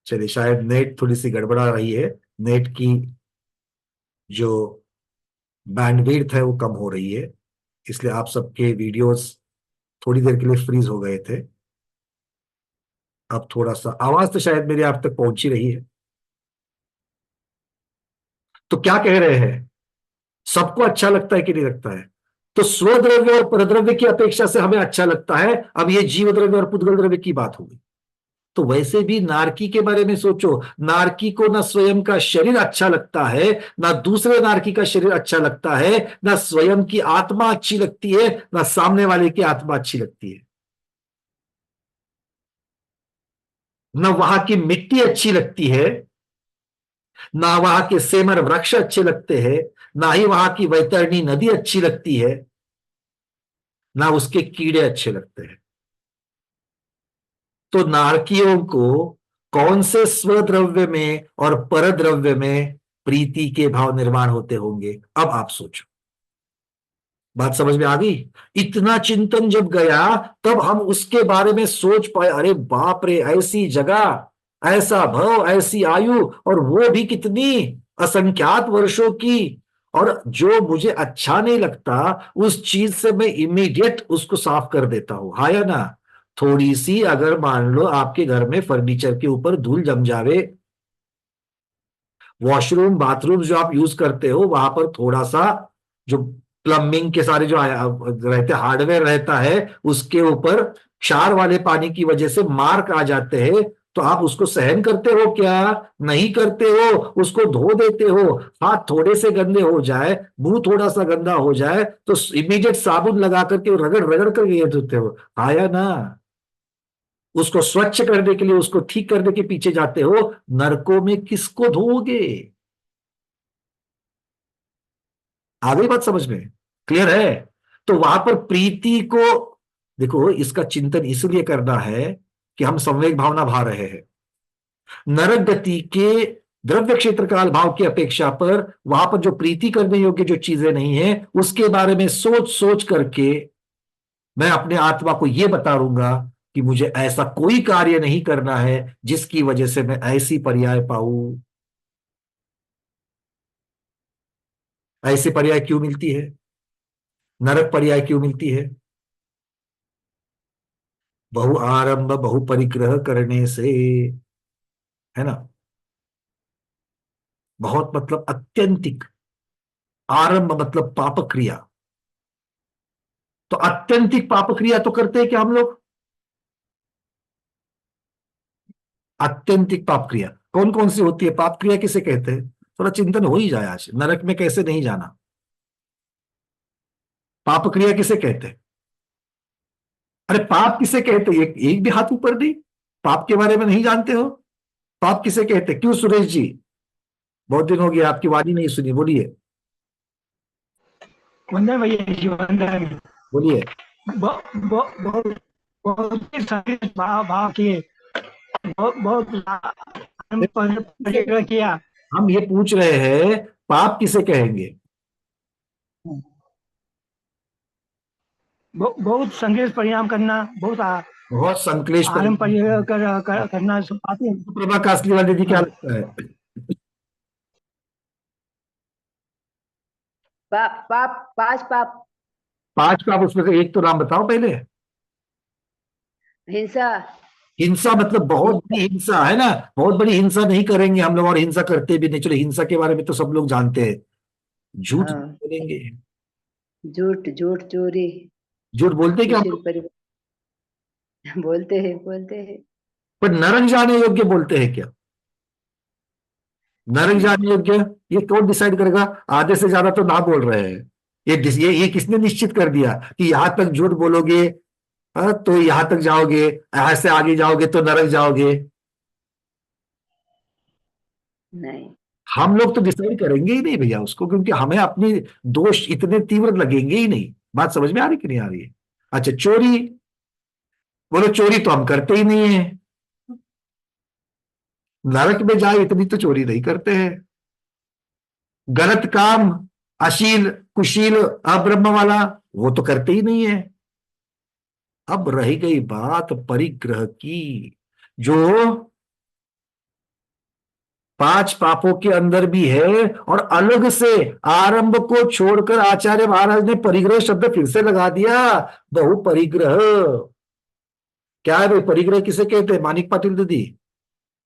चलिए, शायद नेट थोड़ी सी गड़बड़ा रही है। नेट की जो बैंडविड्थ है वो कम हो रही है, इसलिए आप सबके वीडियोस थोड़ी देर के लिए फ्रीज हो गए थे। अब थोड़ा सा आवाज तो शायद मेरी आप तक पहुंची रही है। तो क्या कह रहे हैं? सबको अच्छा लगता है कि नहीं लगता है? तो स्वद्रव्य और परद्रव्य की अपेक्षा से हमें अच्छा लगता है। अब ये जीव द्रव्य और पुद्गल द्रव्य की बात होगी। तो वैसे भी नारकी के बारे में सोचो। नारकी को ना स्वयं का शरीर अच्छा लगता है, ना दूसरे नारकी का शरीर अच्छा लगता है, ना स्वयं की आत्मा अच्छी लगती है, ना सामने वाले की आत्मा अच्छी लगती है, ना वहां की मिट्टी अच्छी लगती है, ना वहां के सेमर वृक्ष अच्छे लगते हैं, ना ही वहां की वैतरणी नदी अच्छी लगती है, ना उसके कीड़े अच्छे लगते हैं। तो नारकियों को कौन से स्वद्रव्य में और परद्रव्य में प्रीति के भाव निर्माण होते होंगे? अब आप सोचो। बात समझ में आ गई? इतना चिंतन जब गया तब हम उसके बारे में सोच पाए, अरे बाप रे, ऐसी जगह, ऐसा भव, ऐसी आयु, और वो भी कितनी असंख्यात वर्षों की। और जो मुझे अच्छा नहीं लगता उस चीज से मैं इमीडिएट उसको साफ कर देता हूं, हाँ या ना? थोड़ी सी अगर मान लो आपके घर में फर्नीचर के ऊपर धूल जम जावे, वॉशरूम बाथरूम जो आप यूज करते हो वहां पर थोड़ा सा जो प्लम्बिंग के सारे जो रहते हार्डवेयर रहता है उसके ऊपर क्षार वाले पानी की वजह से मार्क आ जाते हैं, तो आप उसको सहन करते हो क्या? नहीं करते हो। उसको धो देते हो। हाथ थोड़े से गंदे हो जाए, मुंह थोड़ा सा गंदा हो जाए तो इमीडिएट साबुन लगा करके रगड़ रगड़ कर ये धोते हो, आया ना? उसको स्वच्छ करने के लिए, उसको ठीक करने के पीछे जाते हो। नरकों में किसको धोगे? आ गई बात समझ में? क्लियर है? तो वहां पर प्रीति को देखो, इसका चिंतन इसलिए करना है कि हम संवेग भावना भा रहे हैं। नरक गति के द्रव्य क्षेत्र काल भाव की अपेक्षा पर वहां पर जो प्रीति करने योग्य जो चीजें नहीं है उसके बारे में सोच सोच करके मैं अपने आत्मा को यह बता दूंगा कि मुझे ऐसा कोई कार्य नहीं करना है जिसकी वजह से मैं ऐसी पर्याय पाऊं। ऐसी पर्याय क्यों मिलती है? नरक पर्याय क्यों मिलती है? बहु आरंभ बहु परिग्रह करने से, है ना? बहुत मतलब अत्यंतिक, आरंभ मतलब पाप क्रिया। तो अत्यंतिक पाप क्रिया तो करते हैं क्या हम लोग? आत्यंतिक पाप क्रिया कौन कौन सी होती है? पाप क्रिया किसे कहते हैं? थोड़ा चिंतन हो ही जाए आज, नरक में कैसे नहीं जाना। पाप क्रिया किसे कहते हैं? अरे पाप किसे कहते हैं? एक भी हाथ ऊपर नहीं, पाप के बारे में नहीं जानते हो? पाप किसे कहते हैं? क्यों सुरेश जी, बहुत दिन हो गया आपकी वाणी नहीं सुनी, बोलिए वंदन भैया जी, वंदन। बोलिए। बहुत बहुत ही संघर्ष भाव किए, बहुत बहुत परिग्रह किया। हम ये पूछ रहे हैं पाप किसे कहेंगे? बहुत संघर्ष परिणाम करना, बहुत बहुत संकलेश आरंभ करना आते हैं। प्रभा कासलीवाल दीदी क्या लगता है? पाप पाप पांच पाप। पांच पाप, उसमें से एक तो नाम बताओ पहले। हिंसा। हिंसा मतलब बहुत बड़ी हिंसा है ना, बहुत बड़ी हिंसा नहीं करेंगे हम लोग, और हिंसा करते भी नहीं। चलो हिंसा के बारे में तो सब लोग जानते हैं। झूठ हाँ, बोलेंगे? झूठ झूठ चोरी। झूठ बोलते क्या हम सुशील लोग? परिवार बोलते हैं बोलते हैं। पर नरक जाने योग्य बोलते हैं क्या? नरक जाने योग्य ये कौन डिसाइड करेगा? आधे से ज्यादा तो ना बोल रहे हैं। ये किसने निश्चित कर दिया कि यहां तक झूठ बोलोगे तो यहां तक जाओगे, ऐसे आगे जाओगे तो नरक जाओगे? नहीं। हम लोग तो डिसाइड करेंगे ही नहीं भैया उसको, क्योंकि हमें अपनी दोष इतने तीव्र लगेंगे ही नहीं। बात समझ में आ रही कि नहीं आ रही है? अच्छा चोरी, बोलो चोरी तो हम करते ही नहीं है, नरक में जाए इतनी तो चोरी नहीं करते हैं। गलत काम, अशील कुशील अब्रह्म वाला, वो तो करते ही नहीं है। अब रही गई बात परिग्रह की, जो पांच पापों के अंदर भी है, और अलग से आरंभ को छोड़कर आचार्य महाराज ने परिग्रह शब्द फिर से लगा दिया। बहु परिग्रह क्या है भाई? परिग्रह किसे कहते हैं मानिक पाटिल दीदी?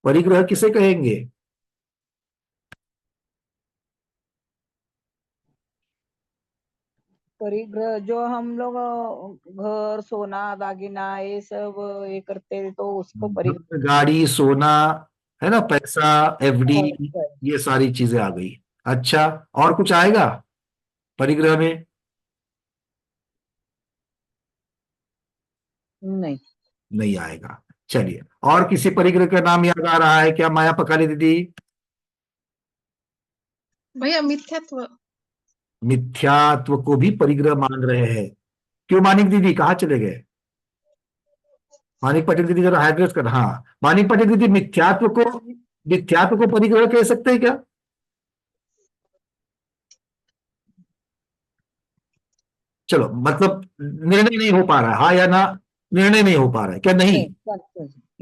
परिग्रह किसे कहेंगे? परिग्रह जो हम लोग घर सोना दागिना ये सब ये करते हैं, तो उसको परिग्रह। गाड़ी सोना है ना, पैसा, एफडी, है। ये सारी चीजें आ गई। अच्छा और कुछ आएगा परिग्रह में? नहीं। नहीं आएगा। चलिए, और किसी परिग्रह का नाम याद आ रहा है क्या? माया पकाली दीदी। भैया मिथ्यात्व। मिथ्यात्व को भी परिग्रह मान रहे हैं? क्यों मानिक दीदी कहाँ चले गए? मानिक पटेल दीदी जरा हाइड्रेट कर। हाँ, मानिक पटेल दीदी मिथ्यात्व को परिग्रह कह सकते हैं क्या? चलो मतलब निर्णय नहीं हो पा रहा है, हाँ या ना? निर्णय नहीं हो पा रहा है क्या? नहीं,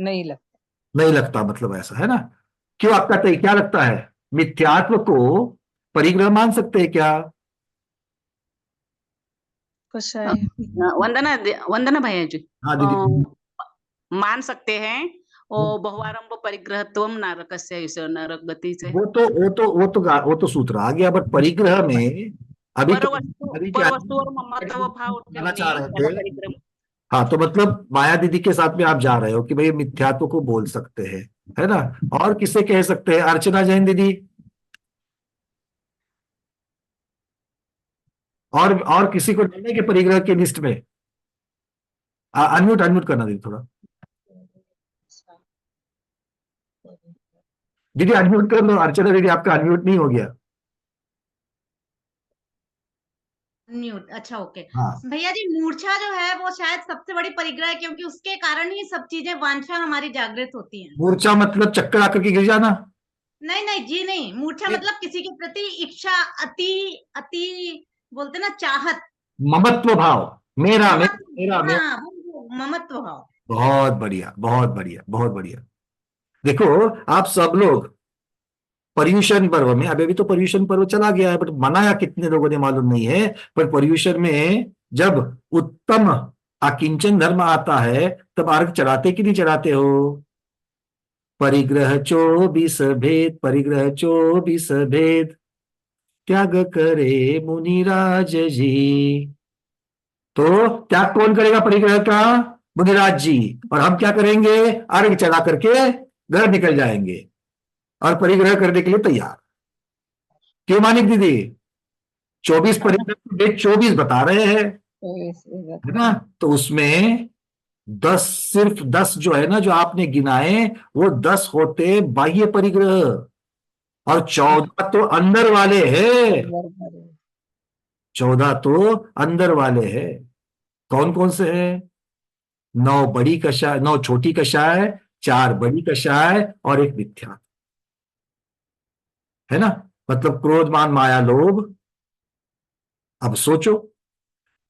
नहीं लगता। नहीं लगता मतलब ऐसा है ना? क्यों आपका क्या लगता है, मिथ्यात्व को परिग्रह मान सकते हैं क्या? कसं आहे? वंदना वंदना भैया जी। हाँ दीदी। मान सकते हैं। ओ बहुआरंभ परिग्रहत्व नरकस्य इस नरक गति से। वो तो सूत्र आ गया, बट परिग्रह में अभी तो अभी क्या पर वस्तु और ममत्व भाव कहना चाह रहे त्याला थे। परिग्रह। हाँ तो मतलब माया दीदी के साथ में आप जा रहे हो कि भाई मिथ्यात्व को बोल सकते हैं, है ना? और किसे कह सकते हैं? अर्चना जैन दीदी। और किसी को डालने के परिग्रह के लिस्ट में? अनम्यूट अनम्यूट करना दीदी थोड़ा। दीदी अनम्यूट कर लो, अर्चना दीदी आपका अनम्यूट नहीं हो गया। म्यूट। अच्छा ओके। हाँ भैया जी मूर्छा जो है वो शायद सबसे बड़ी परिग्रह है, क्योंकि उसके कारण ही सब चीजें वांछा हमारी जागृत होती हैं। मूर्छा मतलब चक्कर आकर के गिर जाना? नहीं नहीं जी नहीं, मूर्छा मतलब किसी के प्रति इच्छा, अति अति बोलते ना, चाहत, ममत्व भाव, मेरा मेरा ममत्व। मेरा मेरा। हाँ वो ममत्व भाव। बहुत बढ़िया बहुत बढ़िया बहुत बढ़िया। देखो आप सब लोग पर्यूषण पर्व में, अभी तो पर्यूषण पर्व चला गया है, बट मनाया कितने लोगों ने मालूम नहीं है। पर पर्यूषण में जब उत्तम अकिंचन धर्म आता है तब अर्घ चढ़ाते कि नहीं चढ़ाते हो? परिग्रह 24 भेद, परिग्रह 24 भेद, त्याग करे मुनिराज जी। तो त्याग कौन करेगा परिग्रह का? मुनिराज जी। और हम क्या करेंगे? अर्घ चढ़ा करके घर निकल जाएंगे और परिग्रह करने के लिए तैयार। क्यों मानिक दीदी? 24 परिग्रह 24 बता रहे हैं, है ना? तो उसमें 10, सिर्फ 10 जो है ना, जो आपने गिनाए, वो 10 होते बाह्य परिग्रह, और 14 तो अंदर वाले हैं। 14 तो अंदर वाले हैं। कौन कौन से हैं? 9 बड़ी कषाय, 9 छोटी कषाय, 4 बड़ी कषाय और 1 मिथ्या, है ना? मतलब क्रोध मान माया लोभ। अब सोचो,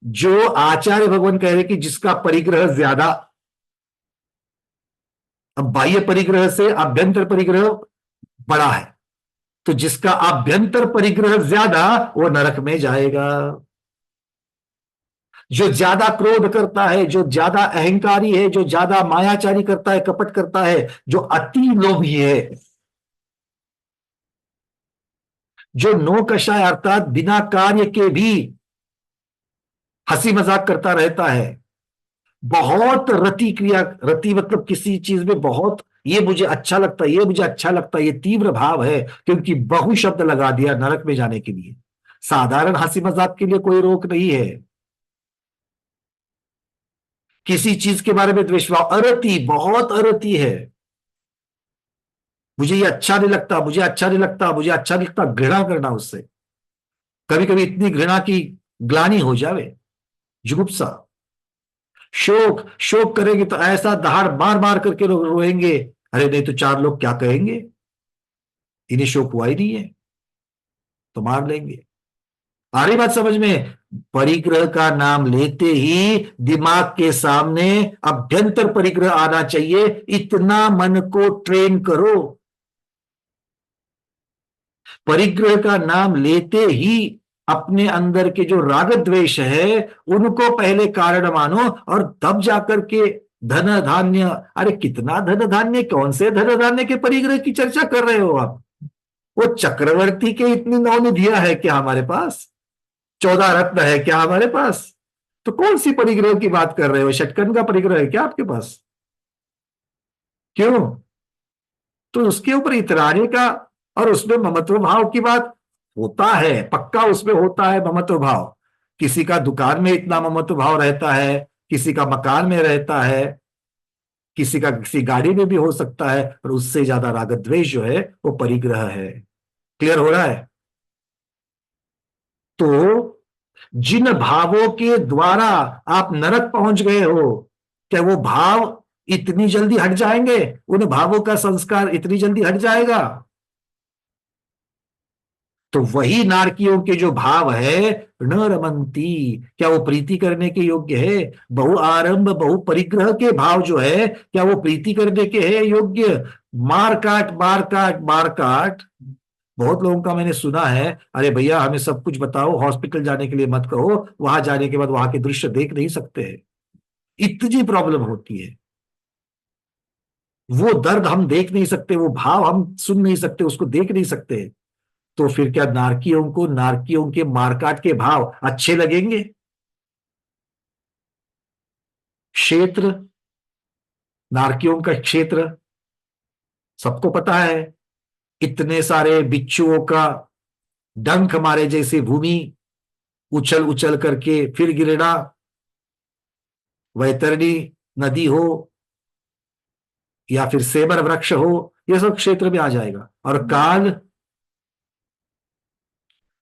जो आचार्य भगवान कह रहे कि जिसका परिग्रह ज्यादा, अब बाह्य परिग्रह से आभ्यंतर परिग्रह बड़ा है, तो जिसका आभ्यंतर परिग्रह ज्यादा वो नरक में जाएगा। जो ज्यादा क्रोध करता है, जो ज्यादा अहंकारी है, जो ज्यादा मायाचारी करता है, कपट करता है, जो अति लोभी है, जो 9 कषाय अर्थात बिना कार्य के भी हंसी मजाक करता रहता है, बहुत रति क्रिया, रति मतलब किसी चीज में बहुत, ये मुझे अच्छा लगता है, ये मुझे अच्छा लगता है, ये तीव्र भाव है, क्योंकि बहु शब्द लगा दिया नरक में जाने के लिए। साधारण हंसी मजाक के लिए कोई रोक नहीं है। किसी चीज के बारे में द्वेष भाव, अरति, बहुत अरति है, मुझे ये अच्छा नहीं लगता, मुझे अच्छा नहीं लगता, मुझे अच्छा नहीं लगता, घृणा करना उससे, कभी कभी इतनी घृणा की ग्लानि हो जावे, जुगुप्सा। शोक, शोक करेंगे तो ऐसा दहाड़ मार मार करके लोग रोएंगे, अरे नहीं तो 4 लोग क्या कहेंगे, इन्हें शोक हुआ ही नहीं है तो मार लेंगे। आ रही बात समझ में? परिग्रह का नाम लेते ही दिमाग के सामने अभ्यंतर परिग्रह आना चाहिए, इतना मन को ट्रेन करो। परिग्रह का नाम लेते ही अपने अंदर के जो राग द्वेष है उनको पहले कारण मानो, और तब जाकर के धन धान्य। अरे कितना धन धान्य, कौन से धन धान्य के परिग्रह की चर्चा कर रहे हो आप? वो चक्रवर्ती के इतनी नौनिधियां है क्या हमारे पास? 14 रत्न है क्या हमारे पास? तो कौन सी परिग्रह की बात कर रहे हो? षटकन का परिग्रह है क्या आपके पास? क्यों? तो उसके ऊपर इतराने का और उसमें ममत्व भाव की बात होता है, पक्का उसमें होता है ममत्व भाव। किसी का दुकान में इतना ममत्व भाव रहता है, किसी का मकान में रहता है, किसी का किसी गाड़ी में भी हो सकता है, और उससे ज्यादा राग द्वेष जो है वो परिग्रह है। क्लियर हो रहा है? तो जिन भावों के द्वारा आप नरक पहुंच गए हो, क्या वो भाव इतनी जल्दी हट जाएंगे? उन भावों का संस्कार इतनी जल्दी हट जाएगा? तो वही नारकियों के जो भाव है, न रमंती, क्या वो प्रीति करने के योग्य है? बहु आरंभ बहु परिग्रह के भाव जो है, क्या वो प्रीति करने के है योग्य? मार काट मार काट मार काट। बहुत लोगों का मैंने सुना है, अरे भैया हमें सब कुछ बताओ, हॉस्पिटल जाने के लिए मत कहो, वहां जाने के बाद वहां के दृश्य देख नहीं सकते हैं। इतनी प्रॉब्लम होती है, वो दर्द हम देख नहीं सकते, वो भाव हम सुन नहीं सकते, उसको देख नहीं सकते। तो फिर क्या नारकियों को नारकियों के मारकाट के भाव अच्छे लगेंगे? क्षेत्र, नारकियों का क्षेत्र सबको पता है, इतने सारे बिच्छुओं का डंक मारे जैसे भूमि, उछल उछल करके फिर गिरना, वैतरणी नदी हो या फिर सेबर वृक्ष हो, यह सब क्षेत्र में आ जाएगा। और काल,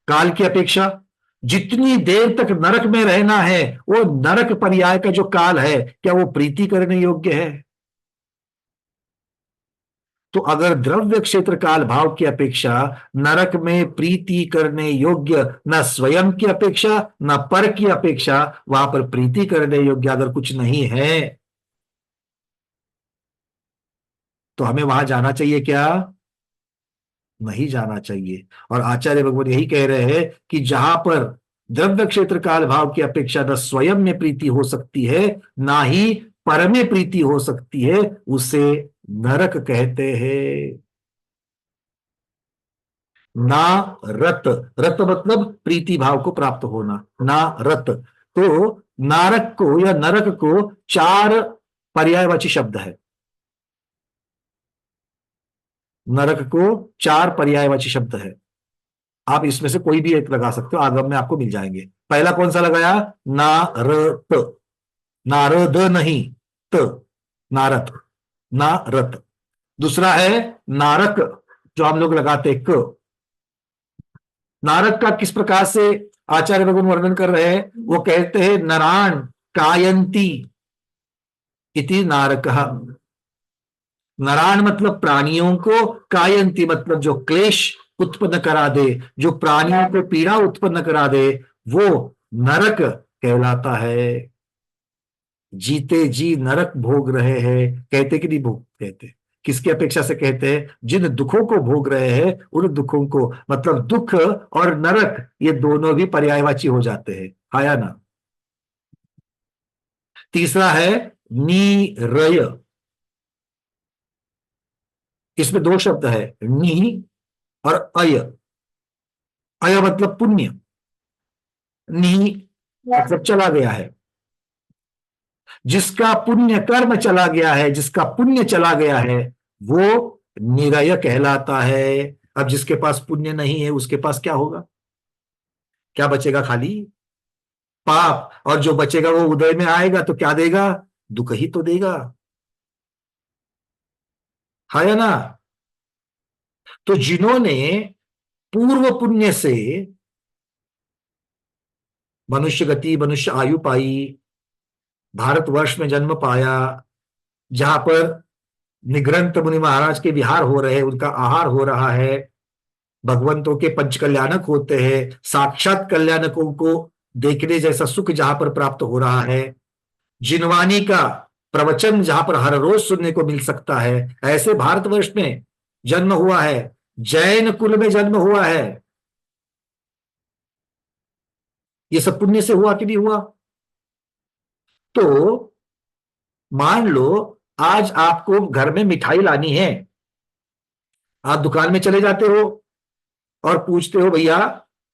काल की अपेक्षा जितनी देर तक नरक में रहना है, वो नरक पर्याय का जो काल है, क्या वो प्रीति करने योग्य है? तो अगर द्रव्य क्षेत्र काल भाव की अपेक्षा नरक में प्रीति करने योग्य न स्वयं की अपेक्षा न पर की अपेक्षा, वहां पर प्रीति करने योग्य अगर कुछ नहीं है, तो हमें वहां जाना चाहिए क्या? नहीं जाना चाहिए। और आचार्य भगवान यही कह रहे हैं कि जहां पर द्रव्य क्षेत्र काल भाव की अपेक्षा न स्वयं में प्रीति हो सकती है, ना ही पर में प्रीति हो सकती है, उसे नरक कहते हैं। ना रत, रत मतलब प्रीति भाव को प्राप्त होना, ना रत। तो नारक को या नरक को 4 पर्यायवाची शब्द है। नरक को 4 पर्यायवाची शब्द है, आप इसमें से कोई भी एक लगा सकते हो, आगम में आपको मिल जाएंगे। पहला कौन सा लगाया? नारत, नारद नहीं, त, नारत, नारत। दूसरा है नारक, जो हम लोग लगाते क। नारक का किस प्रकार से आचार्य भगवान वर्णन कर रहे हैं? वो कहते हैं नराण कायंती इति नारकः। नराण मतलब प्राणियों को, कायंती मतलब जो क्लेश उत्पन्न करा दे, जो प्राणियों को पीड़ा उत्पन्न करा दे, वो नरक कहलाता है। जीते जी नरक भोग रहे हैं, कहते कि नहीं भोग कहते? किसकी अपेक्षा से कहते हैं? जिन दुखों को भोग रहे हैं उन दुखों को, मतलब दुख और नरक ये दोनों भी पर्यायवाची हो जाते हैं, हाँ या ना? तीसरा है नीरय, इसमें 2 शब्द है, नी और अय। अय मतलब पुण्य, नी मतलब चला गया है। जिसका पुण्य कर्म चला गया है, जिसका पुण्य चला गया है, वो निरय कहलाता है। अब जिसके पास पुण्य नहीं है उसके पास क्या होगा? क्या बचेगा? खाली पाप। और जो बचेगा वो उदय में आएगा तो क्या देगा? दुख ही तो देगा, है या ना? तो जिन्होंने पूर्व पुण्य से मनुष्य गति, मनुष्य आयु पाई, भारतवर्ष में जन्म पाया, जहां पर निगृंत मुनि महाराज के विहार हो रहे हैं, उनका आहार हो रहा है, भगवंतों के पंच कल्याणक होते हैं, साक्षात कल्याणकों को देखने जैसा सुख जहां पर प्राप्त हो रहा है, जिनवानी का प्रवचन जहां पर हर रोज सुनने को मिल सकता है, ऐसे भारतवर्ष में जन्म हुआ है, जैन कुल में जन्म हुआ है। ये सब पुण्य से हुआ कि नहीं हुआ? तो मान लो आज आपको घर में मिठाई लानी है, आप दुकान में चले जाते हो और पूछते हो भैया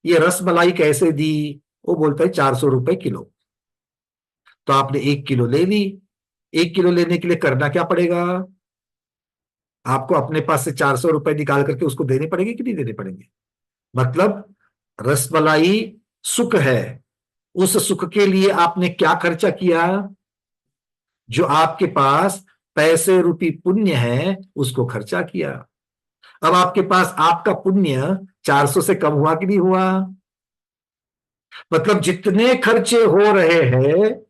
ये रस मलाई कैसे दी? वो बोलता है 400 रुपए किलो। तो आपने 1 किलो ले ली। 1 किलो लेने के लिए करना क्या पड़ेगा? आपको अपने पास से 400 रुपए निकाल करके उसको देने पड़ेंगे कि नहीं देने पड़ेंगे? मतलब रसमलाई सुख है, उस सुख के लिए आपने क्या खर्चा किया? जो आपके पास पैसे रूपी पुण्य है उसको खर्चा किया। अब आपके पास आपका पुण्य 400 से कम हुआ कि नहीं हुआ? मतलब जितने खर्चे हो रहे हैं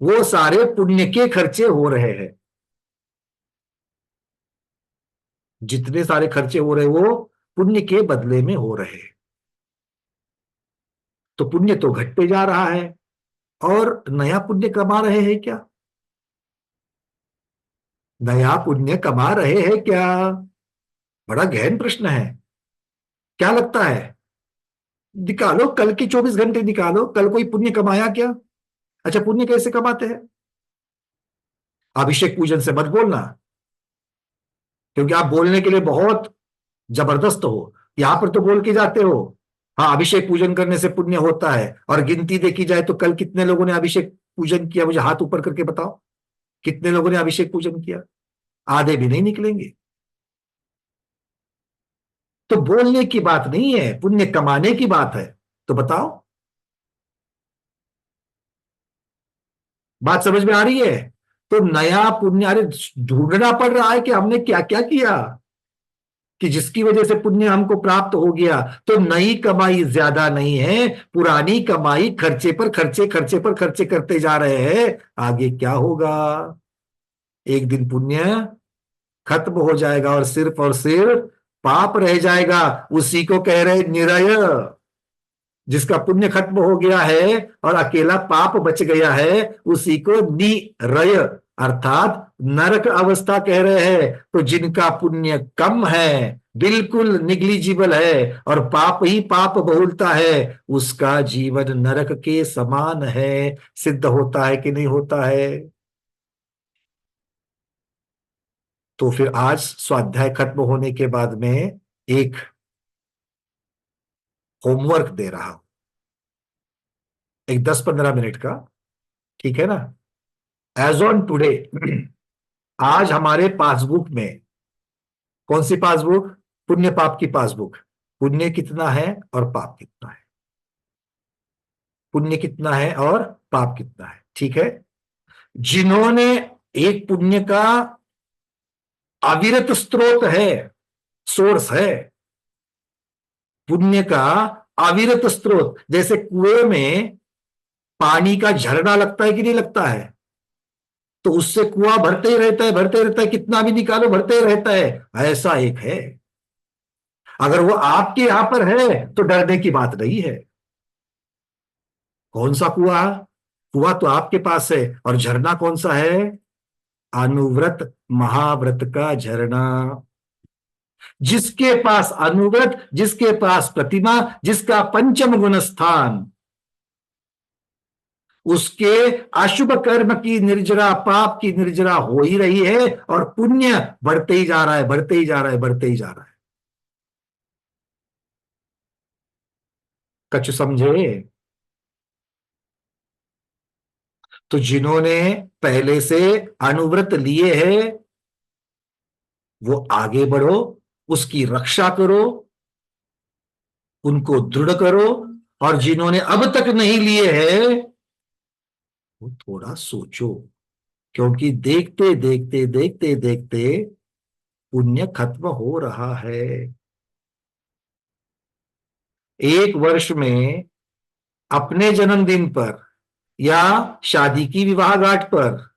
वो सारे पुण्य के खर्चे हो रहे हैं। जितने सारे खर्चे हो रहे वो पुण्य के बदले में हो रहे हैं। तो पुण्य तो घटते जा रहा है और नया पुण्य कमा रहे हैं क्या? नया पुण्य कमा रहे हैं क्या? बड़ा गहन प्रश्न है। क्या लगता है? निकालो, कल के 24 घंटे निकालो, कल कोई पुण्य कमाया क्या? अच्छा, पुण्य कैसे कमाते हैं? अभिषेक पूजन से मत बोलना, क्योंकि आप बोलने के लिए बहुत जबरदस्त हो। यहां पर तो बोल के जाते हो हाँ अभिषेक पूजन करने से पुण्य होता है, और गिनती देखी जाए तो कल कितने लोगों ने अभिषेक पूजन किया? मुझे हाथ ऊपर करके बताओ, कितने लोगों ने अभिषेक पूजन किया? आधे भी नहीं निकलेंगे। तो बोलने की बात नहीं है, पुण्य कमाने की बात है। तो बताओ, बात समझ में आ रही है? तो नया पुण्य, अरे ढूंढना पड़ रहा है कि हमने क्या क्या किया कि जिसकी वजह से पुण्य हमको प्राप्त हो गया। तो नई कमाई ज्यादा नहीं है, पुरानी कमाई खर्चे पर खर्चे, खर्चे पर खर्चे करते जा रहे हैं। आगे क्या होगा? एक दिन पुण्य खत्म हो जाएगा और सिर्फ पाप रह जाएगा। उसी को कह रहे निरय। जिसका पुण्य खत्म हो गया है और अकेला पाप बच गया है, उसी को निरय अर्थात नरक अवस्था कह रहे हैं। तो जिनका पुण्य कम है, बिल्कुल निग्लिजिबल है, और पाप ही पाप बहुलता है, उसका जीवन नरक के समान है। सिद्ध होता है कि नहीं होता है? तो फिर आज स्वाध्याय खत्म होने के बाद में एक होमवर्क दे रहा हूं, एक 10-15 मिनट का, ठीक है ना? एज ऑन टुडे, आज हमारे पासबुक में कौन सी पासबुक? पुण्य पाप की पासबुक। पुण्य कितना है और पाप कितना है, पुण्य कितना है और पाप कितना है। ठीक है, जिन्होंने एक पुण्य का अविरत स्रोत है, सोर्स है, पुण्य का अविरत स्रोत, जैसे कुएं में पानी का झरना लगता है कि नहीं लगता है, तो उससे कुआं भरते ही रहता है, भरते ही रहता है, कितना भी निकालो भरते ही रहता है। ऐसा एक है, अगर वो आपके यहां पर है तो डरने की बात नहीं है। कौन सा कुआं? कुआं तो आपके पास है, और झरना कौन सा है? अनुव्रत महाव्रत का झरना। जिसके पास अनुव्रत, जिसके पास प्रतिमा, जिसका पंचम गुण स्थान, उसके अशुभ कर्म की निर्जरा, पाप की निर्जरा हो ही रही है, और पुण्य बढ़ते ही जा रहा है, बढ़ते ही जा रहा है, बढ़ते ही जा रहा है। कछु समझे? तो जिन्होंने पहले से अनुव्रत लिए हैं वो आगे बढ़ो, उसकी रक्षा करो, उनको दृढ़ करो, और जिन्होंने अब तक नहीं लिए हैं वो थोड़ा सोचो, क्योंकि देखते देखते देखते देखते पुण्य खत्म हो रहा है। एक वर्ष में अपने जन्मदिन पर, या शादी की विवाहगांठ पर,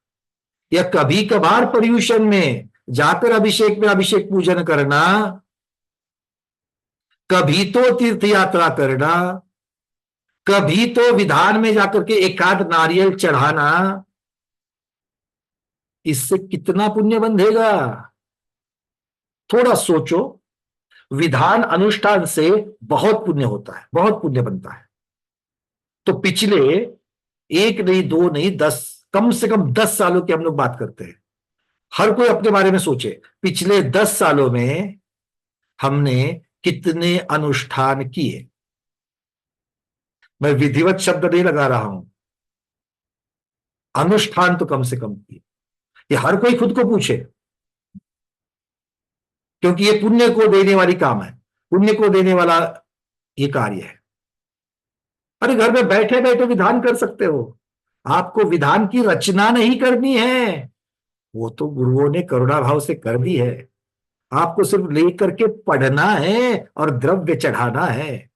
या कभी कभार पर्यूषण में जाकर अभिषेक में अभिषेक पूजन करना, कभी तो तीर्थ यात्रा करना, कभी तो विधान में जाकर के एकाध नारियल चढ़ाना, इससे कितना पुण्य बंधेगा? थोड़ा सोचो। विधान अनुष्ठान से बहुत पुण्य होता है, बहुत पुण्य बनता है। तो पिछले 1 नहीं 2 नहीं 10, कम से कम 10 सालों की हम लोग बात करते हैं। हर कोई अपने बारे में सोचे, पिछले 10 सालों में हमने कितने अनुष्ठान किए। मैं विधिवत शब्द नहीं लगा रहा हूं, अनुष्ठान तो कम से कम किए। ये हर कोई खुद को पूछे, क्योंकि ये पुण्य को देने वाली काम है, पुण्य को देने वाला ये कार्य है। अरे घर में बैठे बैठे विधान कर सकते हो, आपको विधान की रचना नहीं करनी है, वो तो गुरुओं ने करुणा भाव से कर दी है। आपको सिर्फ लेकर के पढ़ना है और द्रव्य चढ़ाना है,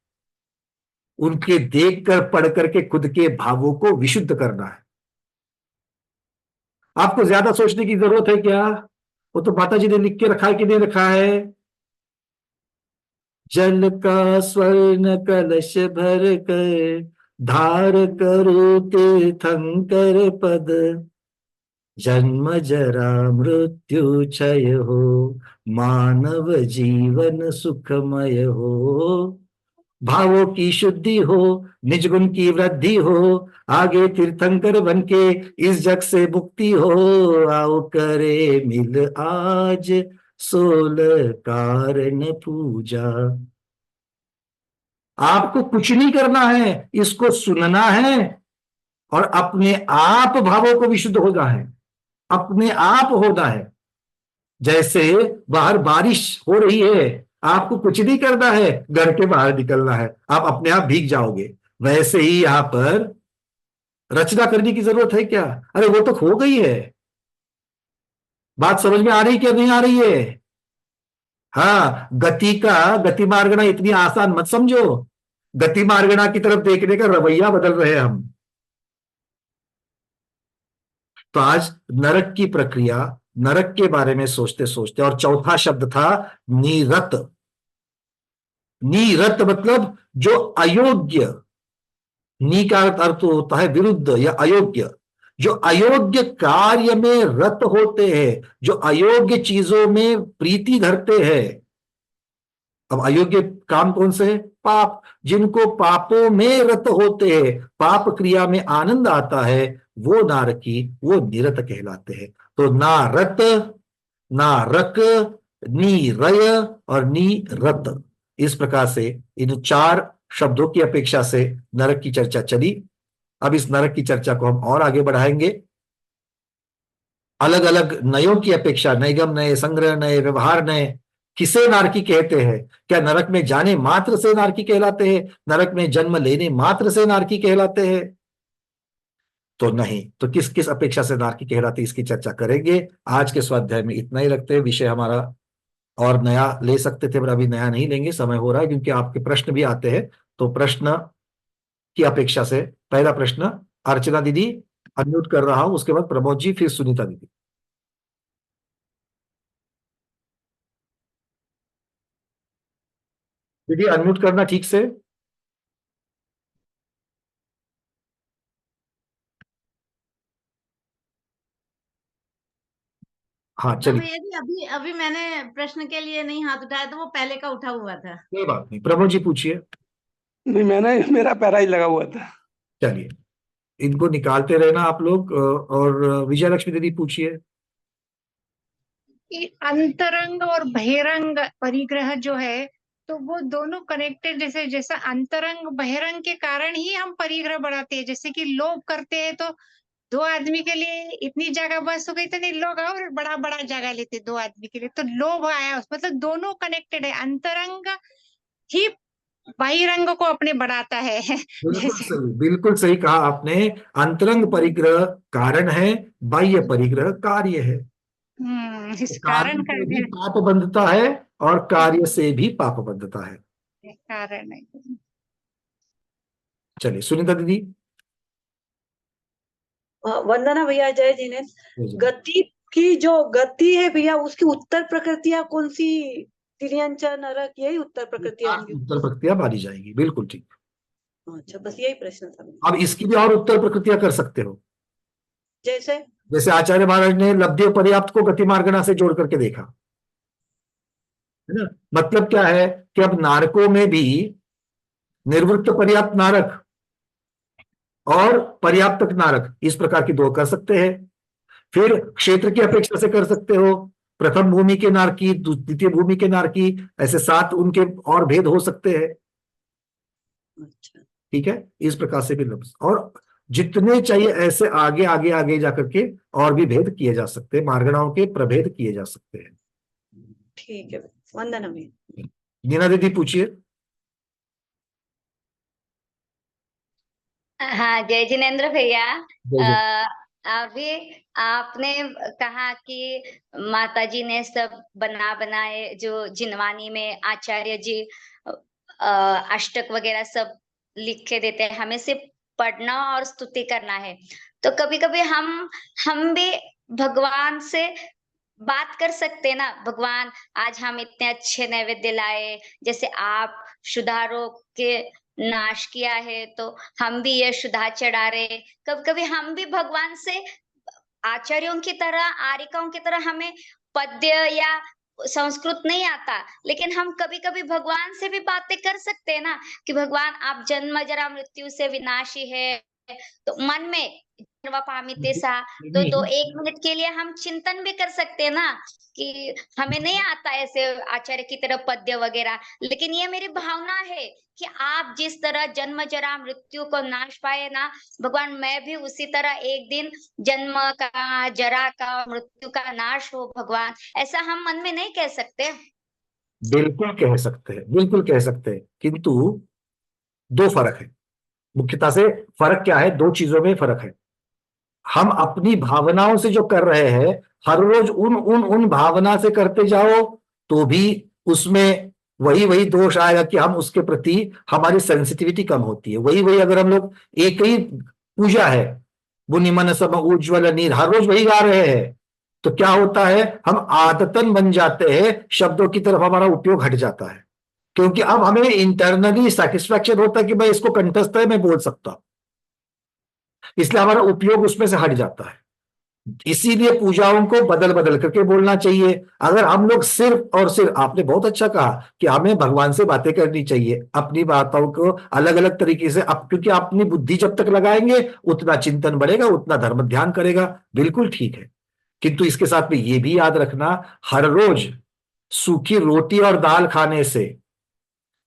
उनके देखकर पढ़ करके खुद के भावों को विशुद्ध करना है। आपको ज्यादा सोचने की जरूरत है क्या? वो तो माता जी ने लिख के रखा है कि नहीं रखा है? जल का स्वर्ण कलश भर कर धार करो तीर्थंकर पद, जन्म जरा मृत्यु क्षय हो, मानव जीवन सुखमय हो। भावों की शुद्धि हो, निज गुण की वृद्धि हो, आगे तीर्थंकर बन के इस जग से मुक्ति हो। आओ करे मिल आज 16 कारण पूजा। आपको कुछ नहीं करना है, इसको सुनना है और अपने आप भावों को विशुद्ध होना है, अपने आप होना है। जैसे बाहर बारिश हो रही है, आपको कुछ नहीं करना है, घर के बाहर निकलना है, आप अपने आप भीग जाओगे। वैसे ही यहां पर रचना करने की जरूरत है क्या? अरे वो तो हो गई है। बात समझ में आ रही क्या नहीं आ रही है? हाँ, गति मार्गना इतनी आसान मत समझो। गति मार्गना की तरफ देखने का रवैया बदल रहे हैं हम। तो आज नरक की प्रक्रिया, नरक के बारे में सोचते सोचते, और चौथा शब्द था नीरत। नीरत मतलब जो अयोग्य, नी का अर्थ होता है विरुद्ध या अयोग्य, जो अयोग्य कार्य में रत होते हैं, जो अयोग्य चीजों में प्रीति धरते हैं। अब अयोग्य काम कौन से है? पाप। जिनको पापों में रत होते हैं, पाप क्रिया में आनंद आता है, वो नारकी, वो निरत कहलाते हैं। तो नारत, नारक, नीरय और नीरत, इस प्रकार से इन 4 शब्दों की अपेक्षा से नरक की चर्चा चली। अब इस नरक की चर्चा को हम और आगे बढ़ाएंगे। अलग अलग नयों की अपेक्षा, नैगम नए, संग्रह नए, व्यवहार नए, किसे नारकी कहते हैं? क्या नरक में जाने मात्र से नारकी कहलाते हैं? नरक में जन्म लेने मात्र से नारकी कहलाते हैं? तो नहीं। तो किस किस अपेक्षा से नारकी कहलाती है, इसकी चर्चा करेंगे। आज के स्वाध्याय में इतना ही रखते हैं। विषय हमारा और नया ले सकते थे, पर अभी नया नहीं लेंगे, समय हो रहा है, क्योंकि आपके प्रश्न भी आते हैं। तो प्रश्न की अपेक्षा से पहला प्रश्न अर्चना दीदी, अनम्यूट कर रहा हूं, उसके बाद प्रमोद जी, फिर सुनीता दीदी। दीदी अनम्यूट करना ठीक से। हाँ हाँ चलिए, भैया जी, अभी अभी मैंने प्रश्न के लिए नहीं हाथ उठाया, तो वो पहले का उठा हुआ था। कोई बात नहीं। प्रमोद जी पूछिए। नहीं, मेरा पैरा ही लगा हुआ था। चलिए, इनको निकालते रहना आप लोग। और विजय लक्ष्मी दीदी पूछिए। कि अंतरंग और बहिरंग परिग्रह जो है, तो वो दोनों कनेक्टेड, जैसे जैसा अंतरंग बहिरंग के कारण ही हम परिग्रह बढ़ाते हैं। जैसे कि लोभ करते हैं तो 2 आदमी के लिए इतनी जगह बस हो गई, तो नहीं लोग और बड़ा बड़ा जगह लेते 2 आदमी के लिए, तो लोभ आया। उस मतलब दोनों कनेक्टेड है। अंतरंग ही बहिरंग को अपने बढ़ाता है। बिल्कुल जैसे सही, बिल्कुल सही कहा आपने। अंतरंग परिग्रह कारण है, बाह्य परिग्रह कार्य है। इस कारण कारण से भी कार्य पाप बंधता है और कार्य से भी पाप बंधता है। कारण है। चलिए सुनीता दीदी। वंदना भैया, जय जिनेन्द्र। गति की जो गति है भैया, उसकी उत्तर प्रकृतियां कौन सी? तिर्यंचा, नरक, यही उत्तर प्रकृतियां होंगी। उत्तर प्रकृतियां मानी जाएंगी, बिल्कुल ठीक। अच्छा, बस यही प्रश्न था मेरा। अब इसकी भी और उत्तर प्रकृतियां कर सकते हो। जैसे जैसे आचार्य महाराज ने लब्ध्य पर्याप्त को गति मार्गणा से जोड़ करके देखा, है ना। मतलब क्या है कि अब नारकों में भी निर्वृत्त पर्याप्त नारक और पर्याप्तक नारक, इस प्रकार की 2 कर सकते हैं। फिर क्षेत्र की अपेक्षा से कर सकते हो, प्रथम भूमि के नारकी, द्वितीय भूमि के नारकी, ऐसे 7 उनके और भेद हो सकते हैं। अच्छा, ठीक है, इस प्रकार से भी लफ्ज, और जितने चाहिए ऐसे आगे आगे आगे जाकर के और भी भेद किए जा सकते हैं, मार्गणाओं के प्रभेद किए जा सकते हैं। ठीक है, वंदना भैया। नीना दीदी पूछिए। हाँ, जय जिनेन्द्र भैया। जय। अभी आपने कहा कि माता जी ने सब बनाए, जो जिनवानी में आचार्य जी अष्टक वगैरह सब लिख के देते हैं, हमें सिर्फ पढ़ना और स्तुति करना है। तो कभी कभी हम भी भगवान से बात कर सकते हैं ना, भगवान आज हम इतने अच्छे नैवेद्य लाए, जैसे आप शुद्धारों के नाश किया है, तो हम भी ये शुद्धा चढ़ा रहे। कभी कभी हम भी भगवान से आचार्यों की तरह, आर्यिकाओं की तरह, हमें पद्य या संस्कृत नहीं आता, लेकिन हम कभी कभी भगवान से भी बातें कर सकते हैं ना, कि भगवान आप जन्म जरा मृत्यु से विनाशी है, तो मन में पामिते सा, तो 1 मिनट के लिए हम चिंतन भी कर सकते हैं ना, कि हमें नहीं आता ऐसे आचार्य की तरह पद्य वगैरह, लेकिन ये मेरी भावना है कि आप जिस तरह जन्म जरा मृत्यु को नाश पाए ना भगवान, मैं भी उसी तरह एक दिन जन्म का, जरा का, मृत्यु का नाश हो भगवान, ऐसा हम मन में नहीं कह सकते? बिल्कुल कह सकते हैं, बिल्कुल कह सकते हैं, किंतु 2 फर्क है। मुख्यतः से फर्क क्या है? 2 चीजों में फर्क है। हम अपनी भावनाओं से जो कर रहे हैं, हर रोज उन भावना से करते जाओ तो भी उसमें वही दोष आएगा कि हम उसके प्रति हमारी सेंसिटिविटी कम होती है। वही अगर हम लोग एक ही पूजा है, बुनि मन सम उज्ज्वल नीर, हर रोज वही गा रहे हैं, तो क्या होता है, हम आदतन बन जाते हैं, शब्दों की तरफ हमारा उपयोग हट जाता है, क्योंकि अब हमें इंटरनली सेटिस्फैक्शन होता है कि भाई इसको कंठस्थ है, मैं बोल सकता हूं, इसलिए हमारा उपयोग उसमें से हट जाता है। इसीलिए पूजाओं को बदल बदल करके बोलना चाहिए। अगर हम लोग सिर्फ और सिर्फ, आपने बहुत अच्छा कहा कि हमें भगवान से बातें करनी चाहिए, अपनी बातों को अलग अलग तरीके से, क्योंकि अपनी बुद्धि जब तक लगाएंगे उतना चिंतन बढ़ेगा, उतना धर्म ध्यान करेगा, बिल्कुल ठीक है। किंतु इसके साथ में ये भी याद रखना, हर रोज सूखी रोटी और दाल खाने से,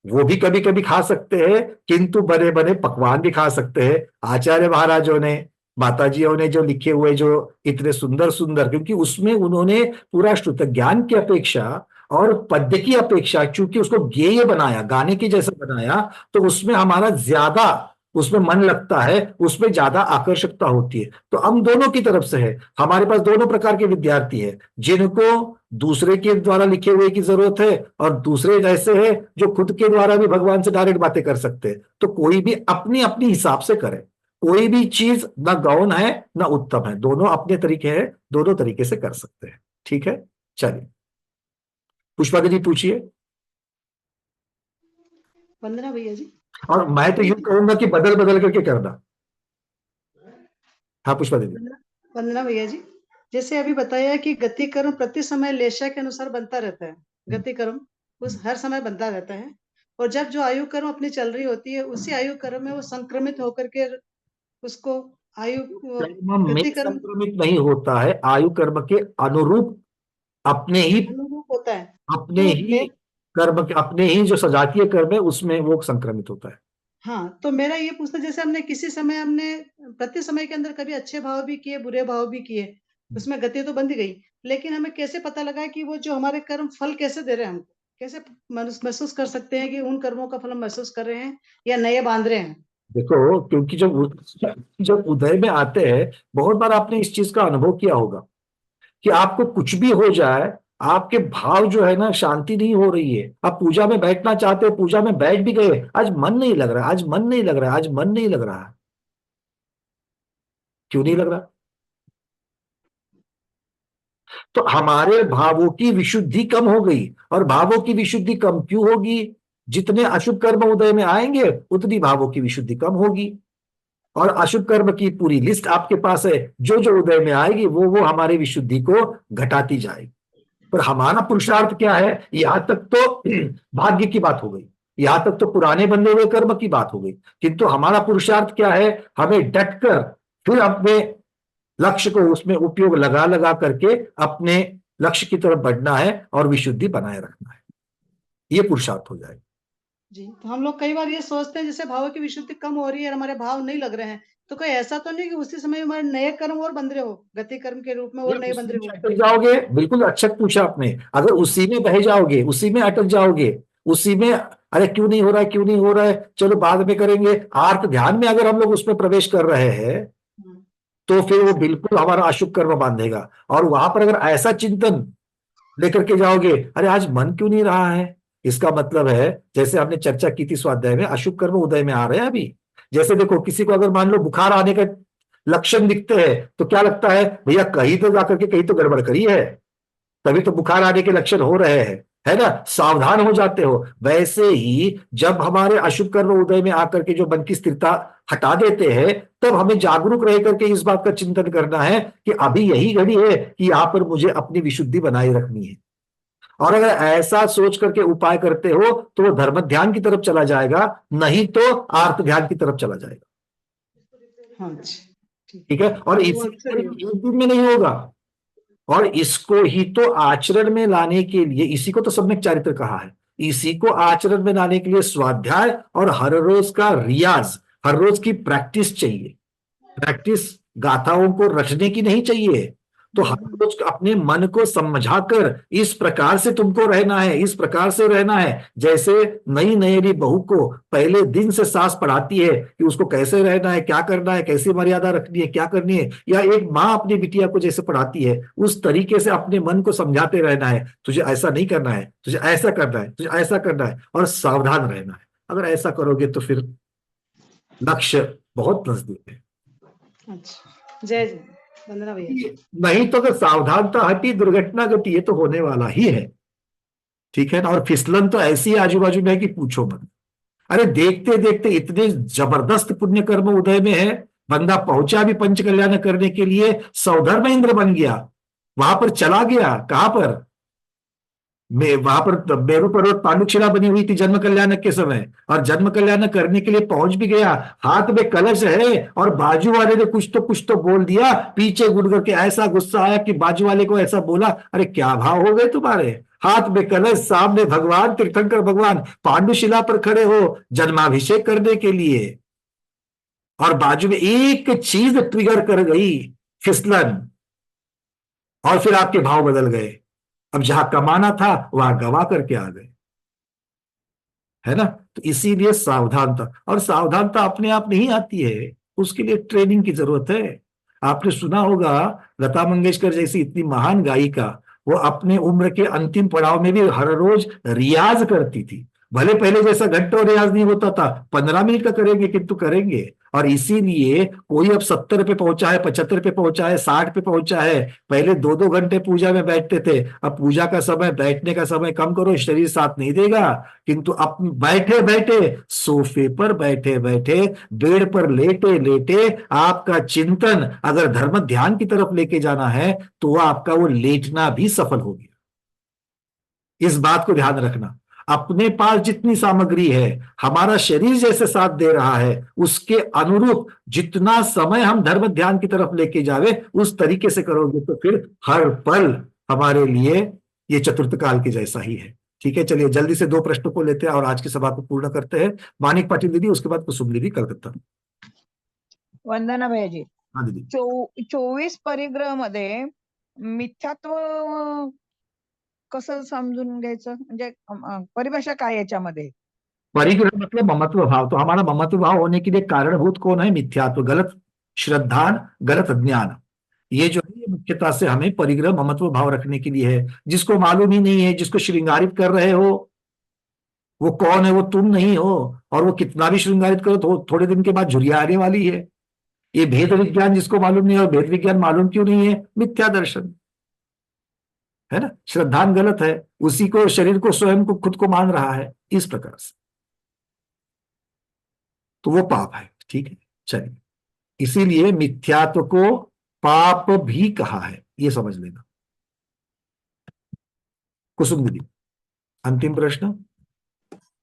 वो भी कभी कभी खा सकते हैं, किंतु बने बने पकवान भी खा सकते हैं। आचार्य महाराजों ने, माताजियों ने जो लिखे हुए, जो इतने सुंदर सुंदर, क्योंकि उसमें उन्होंने पूरा श्रुत ज्ञान की अपेक्षा और पद्य की अपेक्षा चूंकि उसको गेय बनाया, गाने के जैसा बनाया, तो उसमें हमारा ज्यादा उसमें मन लगता है, उसमें ज्यादा आकर्षकता होती है। तो हम दोनों की तरफ से है, हमारे पास दोनों प्रकार के विद्यार्थी है, जिनको दूसरे के द्वारा लिखे हुए की जरूरत है और दूसरे ऐसे है जो खुद के द्वारा भी भगवान से डायरेक्ट बातें कर सकते हैं। तो कोई भी अपनी अपनी हिसाब से करे, कोई भी चीज ना गौण है ना उत्तम है, दोनों अपने तरीके हैं, दोनों तरीके से कर सकते हैं। ठीक है, चलिए पुष्पा दीदी पूछिए। वंदना भैया जी। और मैं तो यूं कहूंगा कि बदल बदल करके करना। हाँ पुष्पा दीदी। वंदना भैया जी, जैसे अभी बताया कि गति कर्म प्रति समय लेशा के अनुसार बनता रहता है, गति कर्म उस हर समय बनता रहता है, और जब जो आयु कर्म अपनी चल रही होती है उसी आयु कर्म में वो संक्रमित होकर के उसको आयु कर्म में गति कर्म संक्रमित नहीं होता है, आयु कर्म के अनुरूप अपने ही अनुरूप होता है। अपने तो ही कर्म के, अपने ही जो सजातीय कर्म है उसमें वो संक्रमित होता है। हाँ, तो मेरा ये पूछना, जैसे हमने किसी समय हमने प्रति समय के अंदर कभी अच्छे भाव भी किए, बुरे भाव भी किए, उसमें गति तो बंद गई, लेकिन हमें कैसे पता लगा कि वो जो हमारे कर्म फल कैसे दे रहे हैं, हमको कैसे महसूस कर सकते हैं कि उन कर्मों का फल हम महसूस कर रहे हैं या नए बांध रहे हैं? देखो, क्योंकि जब उदय में आते हैं, बहुत बार आपने इस चीज का अनुभव किया होगा कि आपको कुछ भी हो जाए, आपके भाव जो है ना, शांति नहीं हो रही है। आप पूजा में बैठना चाहते हो, पूजा में बैठ भी गए, आज मन नहीं लग रहा, आज मन नहीं लग रहा, आज मन नहीं लग रहा। क्यों नहीं लग रहा? तो हमारे भावों की विशुद्धि कम हो गई। और भावों की विशुद्धि कम क्यों होगी? जितने अशुभ कर्म उदय में आएंगे उतनी भावों की विशुद्धि कम होगी। और अशुभ कर्म की पूरी लिस्ट आपके पास है, जो जो उदय में आएगी वो हमारी विशुद्धि को घटाती जाएगी। पर हमारा पुरुषार्थ क्या है? यहां तक तो भाग्य की बात हो गई, यहां तक तो पुराने बंधे हुए कर्म की बात हो गई, किंतु हमारा पुरुषार्थ क्या है? हमें डटकर फिर अपने लक्ष्य को उसमें उपयोग लगा लगा करके अपने लक्ष्य की तरफ बढ़ना है और विशुद्धि बनाए रखना है। ये पुरुषार्थ हो जाएगा जी। तो हम लोग कई बार ये सोचते हैं जैसे भावों की विशुद्धि कम हो रही है, हमारे भाव नहीं लग रहे हैं, तो कोई ऐसा तो नहीं कि उसी समय हमारे नए कर्म और बंध रहे हो, गति कर्म के रूप में और नए बंध रहे हो? अटक जाओगे। बिल्कुल अच्छा पूछा आपने। अगर उसी में बह जाओगे, उसी में अटक जाओगे, उसी में अरे क्यों नहीं हो रहा है, क्यों नहीं हो रहा है, चलो बाद में करेंगे, आर्त ध्यान में अगर हम लोग उसमें प्रवेश कर रहे हैं तो फिर वो बिल्कुल हमारा अशुभ कर्म बांधेगा। और वहां पर अगर ऐसा चिंतन लेकर के जाओगे, अरे आज मन क्यों नहीं रहा है, इसका मतलब है, जैसे हमने चर्चा की थी स्वाध्याय में, अशुभ कर्म उदय में आ रहे हैं अभी। जैसे देखो, किसी को अगर मान लो बुखार आने का लक्षण दिखते हैं तो क्या लगता है, भैया कहीं तो जाकर के कहीं तो गड़बड़ करी है, तभी तो बुखार आने के लक्षण हो रहे हैं, है ना, सावधान हो जाते हो। वैसे ही जब हमारे अशुभ कर्म उदय में आकर के जो मन की स्थिरता हटा देते हैं, तब हमें जागरूक रह करके इस बात का चिंतन करना है कि अभी यही घड़ी है कि यहां पर मुझे अपनी विशुद्धि बनाए रखनी है। और अगर ऐसा सोच करके उपाय करते हो तो वो धर्म ध्यान की तरफ चला जाएगा, नहीं तो आर्त ध्यान की तरफ चला जाएगा। हाँ, ठीक है। और इसी एक दिन में नहीं होगा, और इसको ही तो आचरण में लाने के लिए, इसी को तो सम्यक चारित्र कहा है, इसी को आचरण में लाने के लिए स्वाध्याय और हर रोज का रियाज, हर रोज की प्रैक्टिस चाहिए। प्रैक्टिस गाथाओं को रटने की नहीं चाहिए। तो हर रोज अपने मन को समझाकर इस प्रकार से तुमको रहना है, इस प्रकार से रहना है। जैसे नई नयेली बहू को पहले दिन से सास पढ़ाती है कि उसको कैसे रहना है, क्या करना है, कैसी मर्यादा रखनी है, क्या करनी है, या एक माँ अपनी बिटिया को जैसे पढ़ाती है, उस तरीके से अपने मन को समझाते रहना है, तुझे ऐसा नहीं करना है, तुझे ऐसा करना है, तुझे ऐसा करना है, और सावधान रहना है। अगर ऐसा करोगे तो फिर लक्ष्य बहुत नजदीक है। अच्छा, जय जय वंदना भैया। नहीं तो अगर सावधानता हटी, दुर्घटना घटी, ये तो होने वाला ही है। ठीक है ना। और फिसलन तो ऐसी आजू बाजू में है कि पूछो मत। अरे देखते देखते इतने जबरदस्त पुण्य कर्म उदय में है, बंदा पहुंचा भी पंच कल्याण करने के लिए, सौधर्म इंद्र बन गया, वहां पर चला गया। कहां पर? वहां पर मेरू पर्वत पांडुशिला बनी हुई थी जन्म कल्याण के समय, और जन्म कल्याण करने के लिए पहुंच भी गया। हाथ में कलश है और बाजू वाले ने कुछ तो बोल दिया, पीछे गुड़ करके ऐसा गुस्सा आया कि बाजू वाले को ऐसा बोला, अरे क्या भाव हो गए तुम्हारे, हाथ में कलश, सामने भगवान तीर्थंकर भगवान पांडुशिला पर खड़े हो जन्माभिषेक करने के लिए, और बाजू में एक चीज ट्रिगर कर गई, फिसलन, और फिर आपके भाव बदल गए। अब जहां कमाना था वहां गवा करके आ गए, है ना। तो इसीलिए सावधानता, और सावधानता अपने आप नहीं आती है, उसके लिए ट्रेनिंग की जरूरत है। आपने सुना होगा लता मंगेशकर जैसी इतनी महान गायिका, वो अपने उम्र के अंतिम पड़ाव में भी हर रोज रियाज करती थी। भले पहले जैसा घंटों रियाज नहीं होता था, 15 मिनट का करेंगे किंतु करेंगे। और इसीलिए कोई अब 70 पे पहुंचा है, 75 पे पहुंचा है, 60 पे पहुंचा है। पहले 2-2 घंटे पूजा में बैठते थे, अब पूजा का समय, बैठने का समय कम करो, शरीर साथ नहीं देगा। किंतु अब बैठे बैठे, सोफे पर बैठे बैठे, बेड पर लेटे लेटे आपका चिंतन अगर धर्म ध्यान की तरफ लेके जाना है तो आपका वो लेटना भी सफल हो गया। इस बात को ध्यान रखना। अपने पास जितनी सामग्री है, हमारा शरीर जैसे साथ दे रहा है, उसके अनुरूप जितना समय हम धर्म ध्यान की तरफ लेके जावे, उस तरीके से करोगे तो फिर हर पल हमारे लिए ये चतुर्थ काल के जैसा ही है। ठीक है, चलिए जल्दी से 2 प्रश्नों को लेते हैं और आज की सभा को पूर्ण करते हैं। मानिक पाटिल दीदी, उसके बाद कुसुम दीदी कलकत्ता। वंदना भैयाजी, हाँ दीदी। 24 परिग्रह मध्ये मिथ्यात्व कसं समजून घ्यायचं, म्हणजे परिभाषा काय याच्यामध्ये? परिग्रह मतलब ममत्व भाव। तो हमारा ममत्व भाव होने के लिए कारणभूत कौन है? मिथ्यात्व, गलत श्रद्धा, गलत ज्ञान। ये जो है मुख्यतः से हमें परिग्रह ममत्व भाव रखने के लिए है। जिसको मालूम ही नहीं है, जिसको श्रृंगारित कर रहे हो, वो कौन है? वो तुम नहीं हो। और वो कितना भी श्रृंगारित करो तो थोड़े दिन के बाद झुर्रियाँ आने वाली है। ये भेद विज्ञान जिसको मालूम नहीं है, और भेद विज्ञान मालूम क्यों नहीं है? मिथ्या दर्शन, है ना। श्रद्धान गलत है, उसी को, शरीर को, स्वयं को, खुद को मान रहा है इस प्रकार से, तो वो पाप है। ठीक है, चलिए, इसीलिए मिथ्यात्व को पाप भी कहा है, ये समझ लेना। कुसुम दीदी, अंतिम प्रश्न।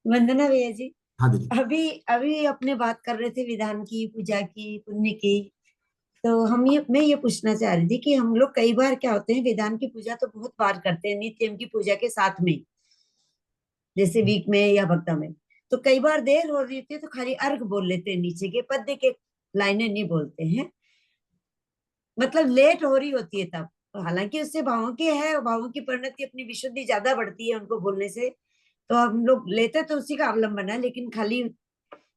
वंदना भैया जी, हाँ दीदी। अभी अभी अपने बात कर रहे थे विधान की, पूजा की, पुण्य की। तो मैं ये पूछना चाह रही थी कि हम लोग कई बार क्या होते हैं, विधान की पूजा तो बहुत बार करते हैं नित्यम की पूजा के साथ में, जैसे वीक में या भक्ता में। तो कई बार देर हो रही थी तो खाली अर्घ बोल लेते हैं, नीचे के पद्य के लाइनें नहीं बोलते हैं, मतलब लेट हो रही होती है तब। हालांकि उससे भावों की है, भावों की परिणति, अपनी विशुद्धि ज्यादा बढ़ती है उनको बोलने से, तो हम लोग लेते तो उसी का अवलंबन है। लेकिन खाली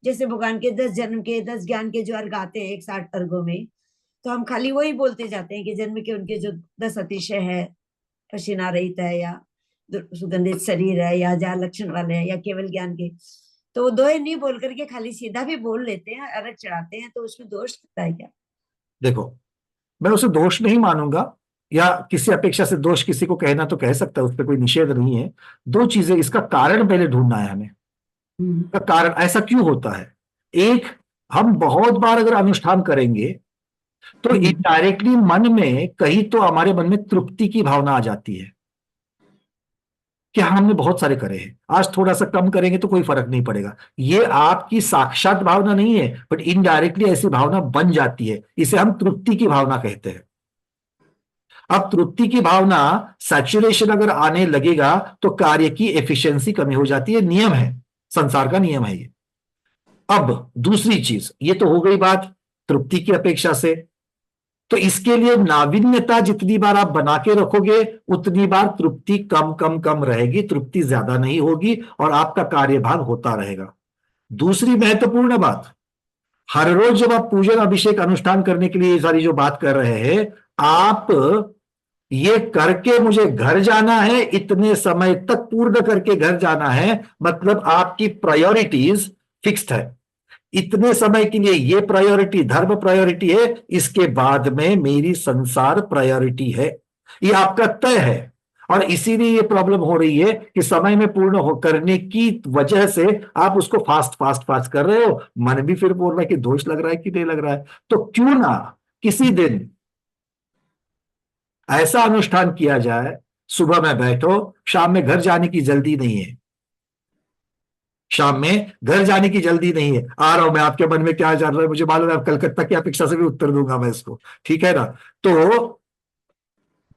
जैसे भगवान के 10 जन्म के, 10 ज्ञान के जो अर्घ आते हैं 160 अर्घों में, तो हम खाली वही बोलते जाते हैं कि जन्म के उनके जो 10 अतिशय है, पसीना रहित है, या सुगंधित शरीर है, या जा लक्षण वाले है, या केवल ज्ञान के, तो वो 2 नहीं बोल करके खाली सीधा भी बोल लेते हैं, अर्घ चढ़ाते हैं। तो उसमें दोष लगता है क्या? देखो, मैं उसे दोष नहीं मानूंगा, या किसी अपेक्षा से दोष किसी को कहना तो कह सकता है, उस पर कोई निषेध नहीं है। 2 चीजें, इसका कारण पहले ढूंढना है हमें। का कारण ऐसा क्यों होता है? एक, हम बहुत बार अगर अनुष्ठान करेंगे तो इनडायरेक्टली मन में कहीं तो हमारे मन में तृप्ति की भावना आ जाती है कि हमने बहुत सारे करे हैं, आज थोड़ा सा कम करेंगे तो कोई फर्क नहीं पड़ेगा। ये आपकी साक्षात भावना नहीं है, बट इनडायरेक्टली ऐसी भावना बन जाती है। इसे हम तृप्ति की भावना कहते हैं। अब तृप्ति की भावना, सैचुरेशन अगर आने लगेगा तो कार्य की एफिशिएंसी कमी हो जाती है। नियम है, संसार का नियम है ये। अब दूसरी चीज, ये तो हो गई बात तृप्ति की अपेक्षा से। तो इसके लिए नाविन्यता जितनी बार आप बना के रखोगे उतनी बार तृप्ति कम कम कम रहेगी, तृप्ति ज्यादा नहीं होगी और आपका कार्यभाग होता रहेगा। दूसरी महत्वपूर्ण बात, हर रोज जब आप पूजन अभिषेक अनुष्ठान करने के लिए ये सारी जो बात कर रहे हैं, आप ये करके मुझे घर जाना है, इतने समय तक पूर्ण करके घर जाना है, मतलब आपकी प्रायोरिटीज फिक्स्ड है। इतने समय के लिए ये प्रायोरिटी, धर्म प्रायोरिटी है, इसके बाद में मेरी संसार प्रायोरिटी है, ये आपका तय है। और इसीलिए ये प्रॉब्लम हो रही है कि समय में पूर्ण हो करने की वजह से आप उसको फास्ट फास्ट फास्ट कर रहे हो। मन भी फिर बोल रहा है कि दोष लग रहा है कि नहीं लग रहा है। तो क्यों ना किसी दिन ऐसा अनुष्ठान किया जाए, सुबह में बैठो, शाम में घर जाने की जल्दी नहीं है, शाम में घर जाने की जल्दी नहीं है। आ रहा हूं मैं, आपके मन में क्या चल रहा है मुझे मालूम है, आप कलकत्ता की अपेक्षा से भी उत्तर दूंगा मैं इसको, ठीक है ना। तो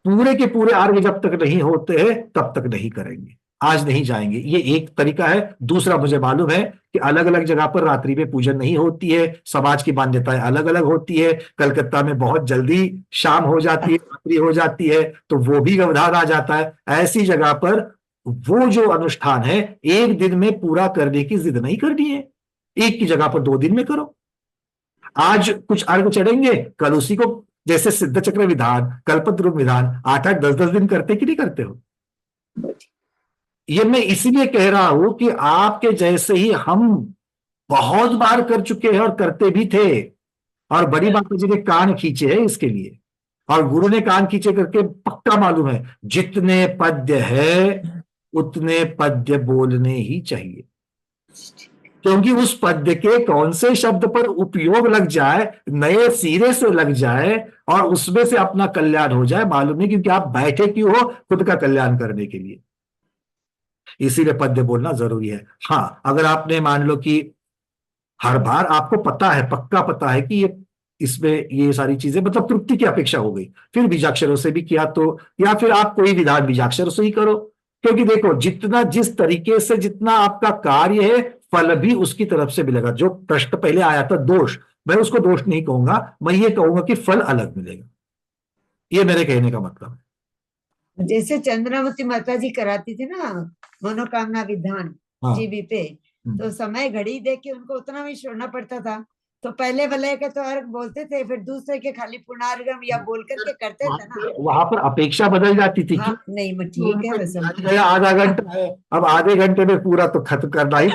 पूरे के पूरे अर्घ जब तक नहीं होते हैं तब तक नहीं करेंगे। आज नहीं जाएंगे, ये एक तरीका है। दूसरा, मुझे मालूम है कि अलग अलग जगह पर रात्रि में पूजन नहीं होती है, समाज की मान्यताएं अलग अलग होती है। कलकत्ता में बहुत जल्दी शाम हो जाती है, रात्रि हो जाती है, तो वो भी व्यवधान आ जाता है। ऐसी जगह पर वो जो अनुष्ठान है एक दिन में पूरा करने की जिद नहीं करनी है, एक की जगह पर 2 दिन में करो। आज कुछ अर्घ चढ़ेंगे, कल उसी को, जैसे सिद्ध चक्र विधान, कल्पद्रुम विधान 8-8 10-10 दिन करते कि नहीं करते हो? ये मैं इसलिए कह रहा हूं कि आपके जैसे ही हम बहुत बार कर चुके हैं और करते भी थे, और बड़ी माता जी ने कान खींचे हैं इसके लिए, और गुरु ने कान खींचे करके पक्का मालूम है जितने पद्य है उतने पद्य बोलने ही चाहिए, क्योंकि उस पद्य के कौन से शब्द पर उपयोग लग जाए, नए सिरे से लग जाए और उसमें से अपना कल्याण हो जाए मालूम नहीं, क्योंकि आप बैठे क्यों हो? खुद का कल्याण करने के लिए। इसीलिए पद्य बोलना जरूरी है। हाँ, अगर आपने मान लो कि हर बार आपको पता है, पक्का पता है कि ये इसमें ये सारी चीजें मतलब तृप्ति की अपेक्षा हो गई, फिर बीजाक्षरों से भी किया तो, या फिर आप कोई विधान बीजाक्षरों से ही करो, क्योंकि देखो जितना जिस तरीके से जितना आपका कार्य है फल भी उसकी तरफ से मिलेगा। जो प्रश्न पहले आया था दोष, मैं उसको दोष नहीं कहूंगा, मैं ये कहूंगा कि फल अलग मिलेगा। ये मेरे कहने का मतलब है। जैसे चंद्रावती माता जी कराती थी ना मनोकामना विधान हाँ। जीबी पे, तो समय घड़ी देख के उनको उतना भी छोड़ना पड़ता था। तो पहले भले के तो अर्घ बोलते थे, फिर दूसरे के खाली पुणार्घम या बोल करके करते थे ना। वहां पर अपेक्षा बदल जाती थी। हाँ, नहीं मैं ठीक है वैसे। आधा घंटा है, अब आधे घंटे में पूरा तो खत्म करना ही,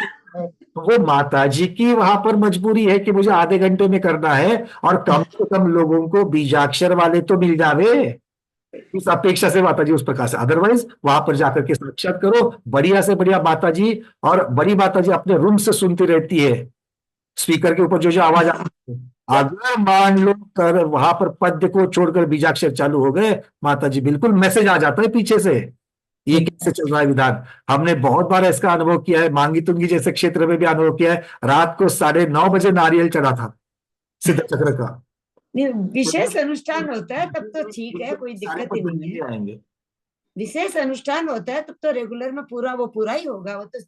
वो माता जी की वहां पर मजबूरी है कि मुझे आधे घंटे में करना है, और कम से कम लोगों को बीजाक्षर वाले तो मिल जावे, इस अपेक्षा से माता जी उस प्रकार से। अदरवाइज वहां पर जाकर के साक्षात करो, बढ़िया से बढ़िया माता जी, और बड़ी माता जी अपने रूम से सुनती रहती है, स्पीकर के ऊपर जो आवाज आती है। अगर मान लो कर वहां पर पद्य को छोड़कर बीजाक्षर चालू हो गए, माता जी बिल्कुल मैसेज आ जाता है पीछे से, ये कैसे चल रहा है विधान। हमने बहुत बार इसका अनुभव किया है, मांगी तुंगी जैसे क्षेत्र में भी अनुभव किया है। रात को 9:30 बजे नारियल चढ़ा था सिद्ध चक्र का। विशेष अनुष्ठान होता है तब तो ठीक है, कोई दिक्कत ही नहीं है। आएंगे विशेष अनुष्ठान होता है तब तो रेगुलर में वो पूरा ही होगा, वो तो।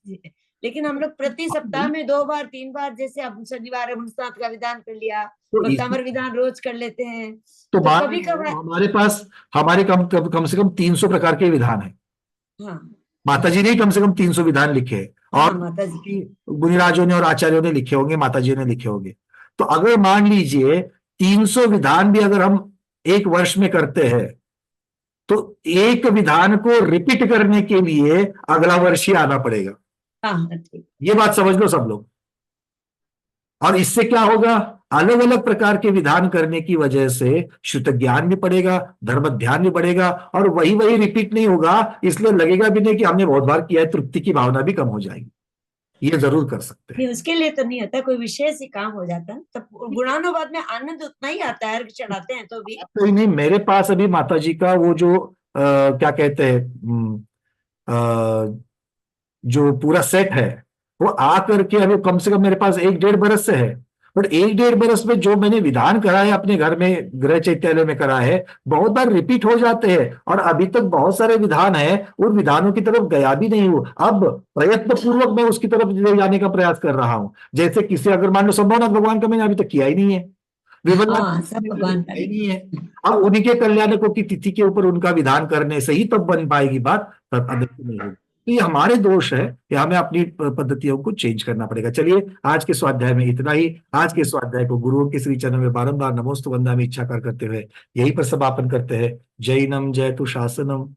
लेकिन हम लोग प्रति सप्ताह में 2 बार 3 बार, जैसे अब शनिवार हंसनाथ का विधान कर लिया, भक्तामर विधान रोज कर लेते हैं, तो कभी कभार हमारे पास हमारे कम से कम 300 प्रकार के विधान है। हाँ, माता जी ने कम से कम 300 विधान लिखे, और माता जी मुनिराजों ने और आचार्यों ने लिखे होंगे, माता जी ने लिखे होंगे। तो अगर मान लीजिए 300 विधान भी अगर हम एक वर्ष में करते हैं, तो एक विधान को रिपीट करने के लिए अगला वर्ष ही आना पड़ेगा। ये बात समझ लो सब लोग। और इससे क्या होगा, अलग अलग प्रकार के विधान करने की वजह से शुद्ध ज्ञान भी बढ़ेगा, धर्म ध्यान भी बढ़ेगा, और वही रिपीट नहीं होगा, इसलिए लगेगा भी नहीं कि हमने बहुत बार किया है, तृप्ति की भावना भी कम हो जाएगी। ये जरूर कर सकते हैं। उसके लिए तो नहीं होता, कोई विशेष ही काम हो जाता है तब गुणानुवाद में आनंद उतना ही आता है, अर्घ चढ़ाते हैं तो भी। कोई नहीं, मेरे पास अभी माता जी का वो जो क्या कहते हैं जो पूरा सेट है, वो आ करके अभी कम से कम मेरे पास 1-1.5 बरस से है। बट 1-1.5 बरस में जो मैंने विधान करा है अपने घर में, गृह चैत्यालय में करा है, बहुत बार रिपीट हो जाते हैं, और अभी तक बहुत सारे विधान हैं, उन विधानों की तरफ गया भी नहीं हूं। अब प्रयत्न पूर्वक मैं उसकी तरफ ले जाने का प्रयास कर रहा हूं। जैसे किसी अगर मान लो संभवनाथ भगवान का मैंने अभी तक किया ही नहीं है, नहीं है। अब उन्हीं के कल्याणकों की तिथि के ऊपर उनका विधान करने से ही तब बन पाएगी बात, तब अभी नहीं होगी। तो ये हमारे दोष है कि हमें अपनी पद्धतियों को चेंज करना पड़ेगा। चलिए, आज के स्वाध्याय में इतना ही। आज के स्वाध्याय को गुरुओं के श्री चरणों में बारंबार नमोस्तु वंदनामि इच्छा करते हुए यहीं पर समापन करते हैं। जैनम जयतु शासनम,